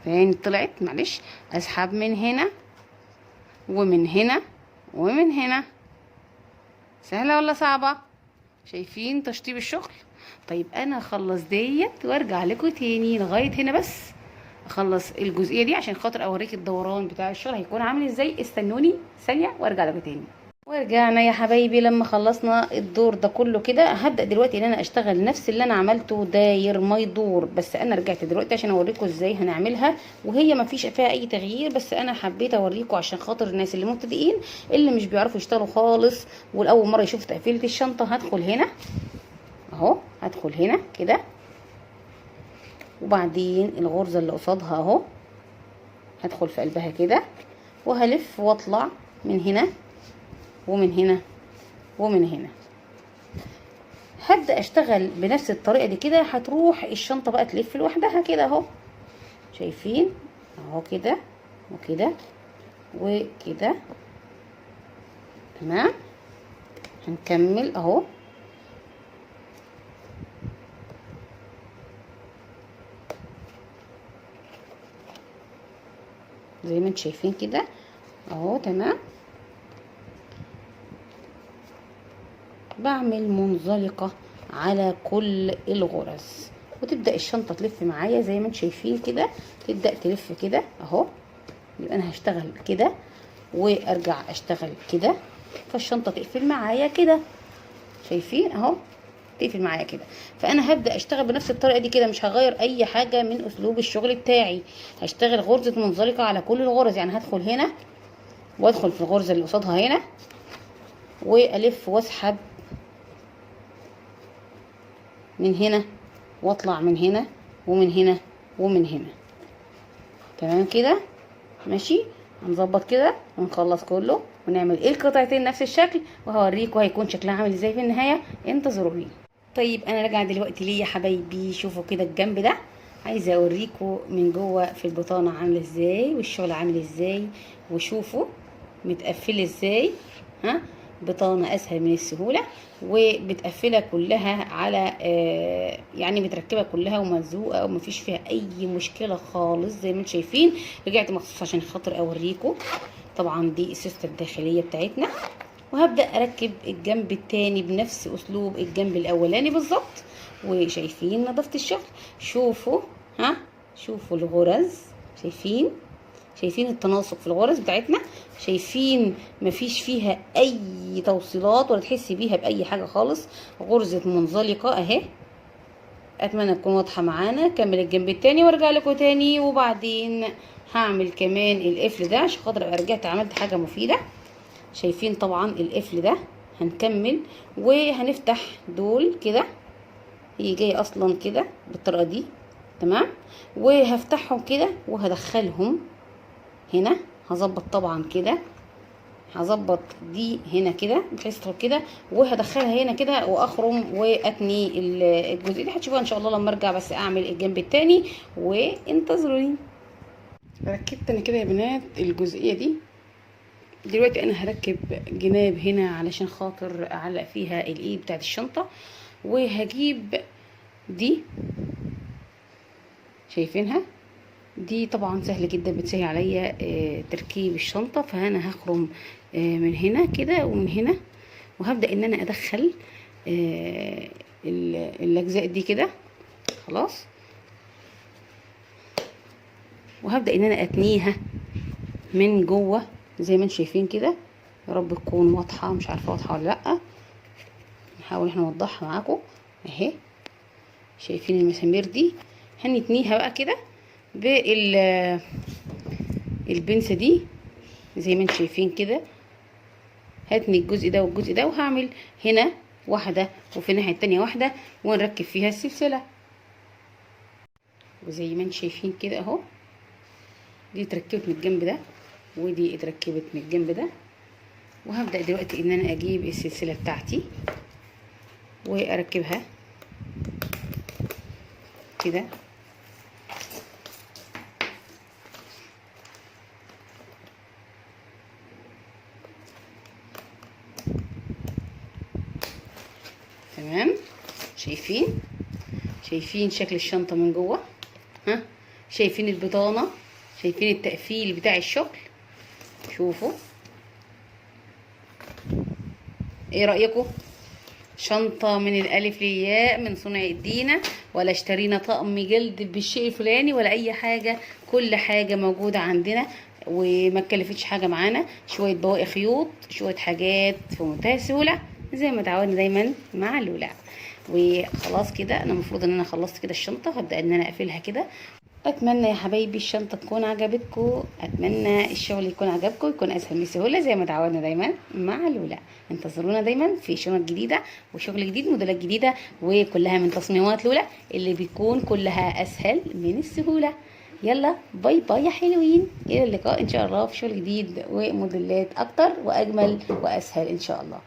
تاني. طلعت معلش، اسحب من هنا ومن هنا ومن هنا. سهلة ولا صعبة؟ شايفين تشطيب الشغل؟ طيب انا اخلص ديت وارجع لكم تاني لغاية هنا، بس اخلص الجزئية دي عشان خاطر اوريك الدوران بتاع الشغل هيكون عامل ازاي. استنوني ثانية وارجع لكم تاني. ورجعنا يا حبايبي لما خلصنا الدور ده كله كده. هبدأ دلوقتي ان انا اشتغل نفس اللي انا عملته داير ما يدور، بس انا رجعت دلوقتي عشان اوريكم ازاي هنعملها، وهي ما فيش فيها اي تغيير، بس انا حبيت اوريكم عشان خاطر الناس اللي مبتدئين اللي مش بيعرفوا يشتغلوا خالص والاول مره يشوفوا تقفيله الشنطه. هدخل هنا اهو، هدخل هنا كده، وبعدين الغرزه اللي قصادها اهو هدخل في قلبها كده وهلف واطلع من هنا ومن هنا ومن هنا. هبدأ اشتغل بنفس الطريقة دي كده. هتروح الشنطة بقى تلف لوحدها كده اهو، شايفين اهو كده وكده وكده، تمام. هنكمل اهو، زي ما انتم شايفين كده اهو، تمام. بعمل منزلقة على كل الغرز وتبدأ الشنطة تلف معايا زي ما انتم شايفين كده. تبدأ تلف كده اهو. يبقى انا هشتغل كده وارجع اشتغل كده، فالشنطة تقفل معايا كده، شايفين اهو تقفل معايا كده. فانا هبدأ اشتغل بنفس الطريقة دي كده، مش هغير اي حاجة من اسلوب الشغل بتاعي. هشتغل غرزة منزلقة على كل الغرز. يعني هدخل هنا وادخل في الغرزة اللي قصادها هنا والف واسحب من هنا واطلع من هنا ومن هنا ومن هنا، تمام كده ماشي. هنظبط كده ونخلص كله ونعمل القطعتين نفس الشكل وهوريكم هيكون شكلها عامل ازاي في النهايه. انتظروني. طيب انا راجعه دلوقتي ليه يا حبايبي؟ شوفوا كده الجنب ده، عايزه اوريكم من جوه في البطانه عامله ازاي والشغل عامل ازاي، وشوفوا متقفله ازاي. ها، بطانه اسهل من السهوله وبتقفلها كلها على يعني متركبه كلها وملزوقه ومفيش فيها اي مشكله خالص زي ما انتم شايفين. رجعت مخصوص عشان خاطر اوريكم. طبعا دي السوسته الداخليه بتاعتنا، وهبدا اركب الجنب التاني بنفس اسلوب الجنب الاولاني بالظبط. وشايفين نظافه الشغل؟ شوفوا، ها شوفوا الغرز، شايفين التناسق في الغرز بتاعتنا؟ شايفين مفيش فيها اي توصيلات ولا تحسي بيها باي حاجه خالص. غرزه منزلقه اهي. اتمنى تكون واضحه معانا. كمل الجنب التاني وارجع لكم تاني، وبعدين هعمل كمان القفل ده عشان خاطر ابقى رجعت عملت حاجه مفيده. شايفين طبعا القفل ده هنكمل وهنفتح دول كده. هي جايه اصلا كده بالطريقه دي، تمام. وهفتحهم كده وهدخلهم هنا. هظبط طبعا كده، هظبط دي هنا كده بحيث تدخل كده، وهدخلها هنا كده واخرم واتني الجزء دي. هتشوفوها ان شاء الله لما ارجع بس اعمل الجنب التاني، وانتظروني. ركبت انا كده يا بنات الجزئيه دي. دلوقتي انا هركب جناب هنا علشان خاطر اعلق فيها الايد بتاعت الشنطه. وهجيب دي، شايفينها؟ دي طبعا سهل جدا، بتسهل عليا تركيب الشنطه. فانا هخرم من هنا كده ومن هنا، وهبدا ان انا ادخل الاجزاء دي كده خلاص، وهبدا ان انا اتنيها من جوه زي ما انتم شايفين كده. يا رب تكون واضحه، مش عارفه واضحه ولا لا. نحاول احنا نوضحها معاكم اهي. شايفين المسامير دي؟ هنتنيها بقى كده بالبنسه دي زي ما انتم شايفين كده هاتني الجزء ده والجزء ده، وهعمل هنا واحدة وفي الناحية التانية واحدة، ونركب فيها السلسلة. وزي ما انتم شايفين كده اهو، دي اتركبت من الجنب ده ودي اتركبت من الجنب ده. وهبدأ دلوقتي ان انا اجيب السلسلة بتاعتي واركبها كده. تمام. شايفين شكل الشنطة من جوه؟ ها، شايفين البطانة؟ شايفين التقفيل بتاع الشغل؟ شوفوا ايه رأيكم؟ شنطة من الألف للياء من صنع ايدينا، ولا اشترينا طقم جلد بالشيء الفلاني ولا أي حاجة. كل حاجة موجودة عندنا وما تكلفتش حاجة معانا. شوية بواقي خيوط، شوية حاجات في منتهى السهولة زي ما اتعودنا دايما مع لولا. وخلاص كده انا المفروض ان انا خلصت كده الشنطة، هبدأ ان انا اقفلها كده. اتمنى يا حبايبي الشنطه تكون عجبتكم، اتمنى الشغل يكون عجبكم، يكون اسهل بسهوله زي ما اتعودنا دايما مع لولا. انتظرونا دايما في شنط جديده وشغل جديد، موديلات جديده، وكلها من تصميمات لولا اللي بيكون كلها اسهل من السهوله. يلا باي باي يا حلوين، الى اللقاء ان شاء الله في شغل جديد وموديلات اكتر واجمل واسهل ان شاء الله.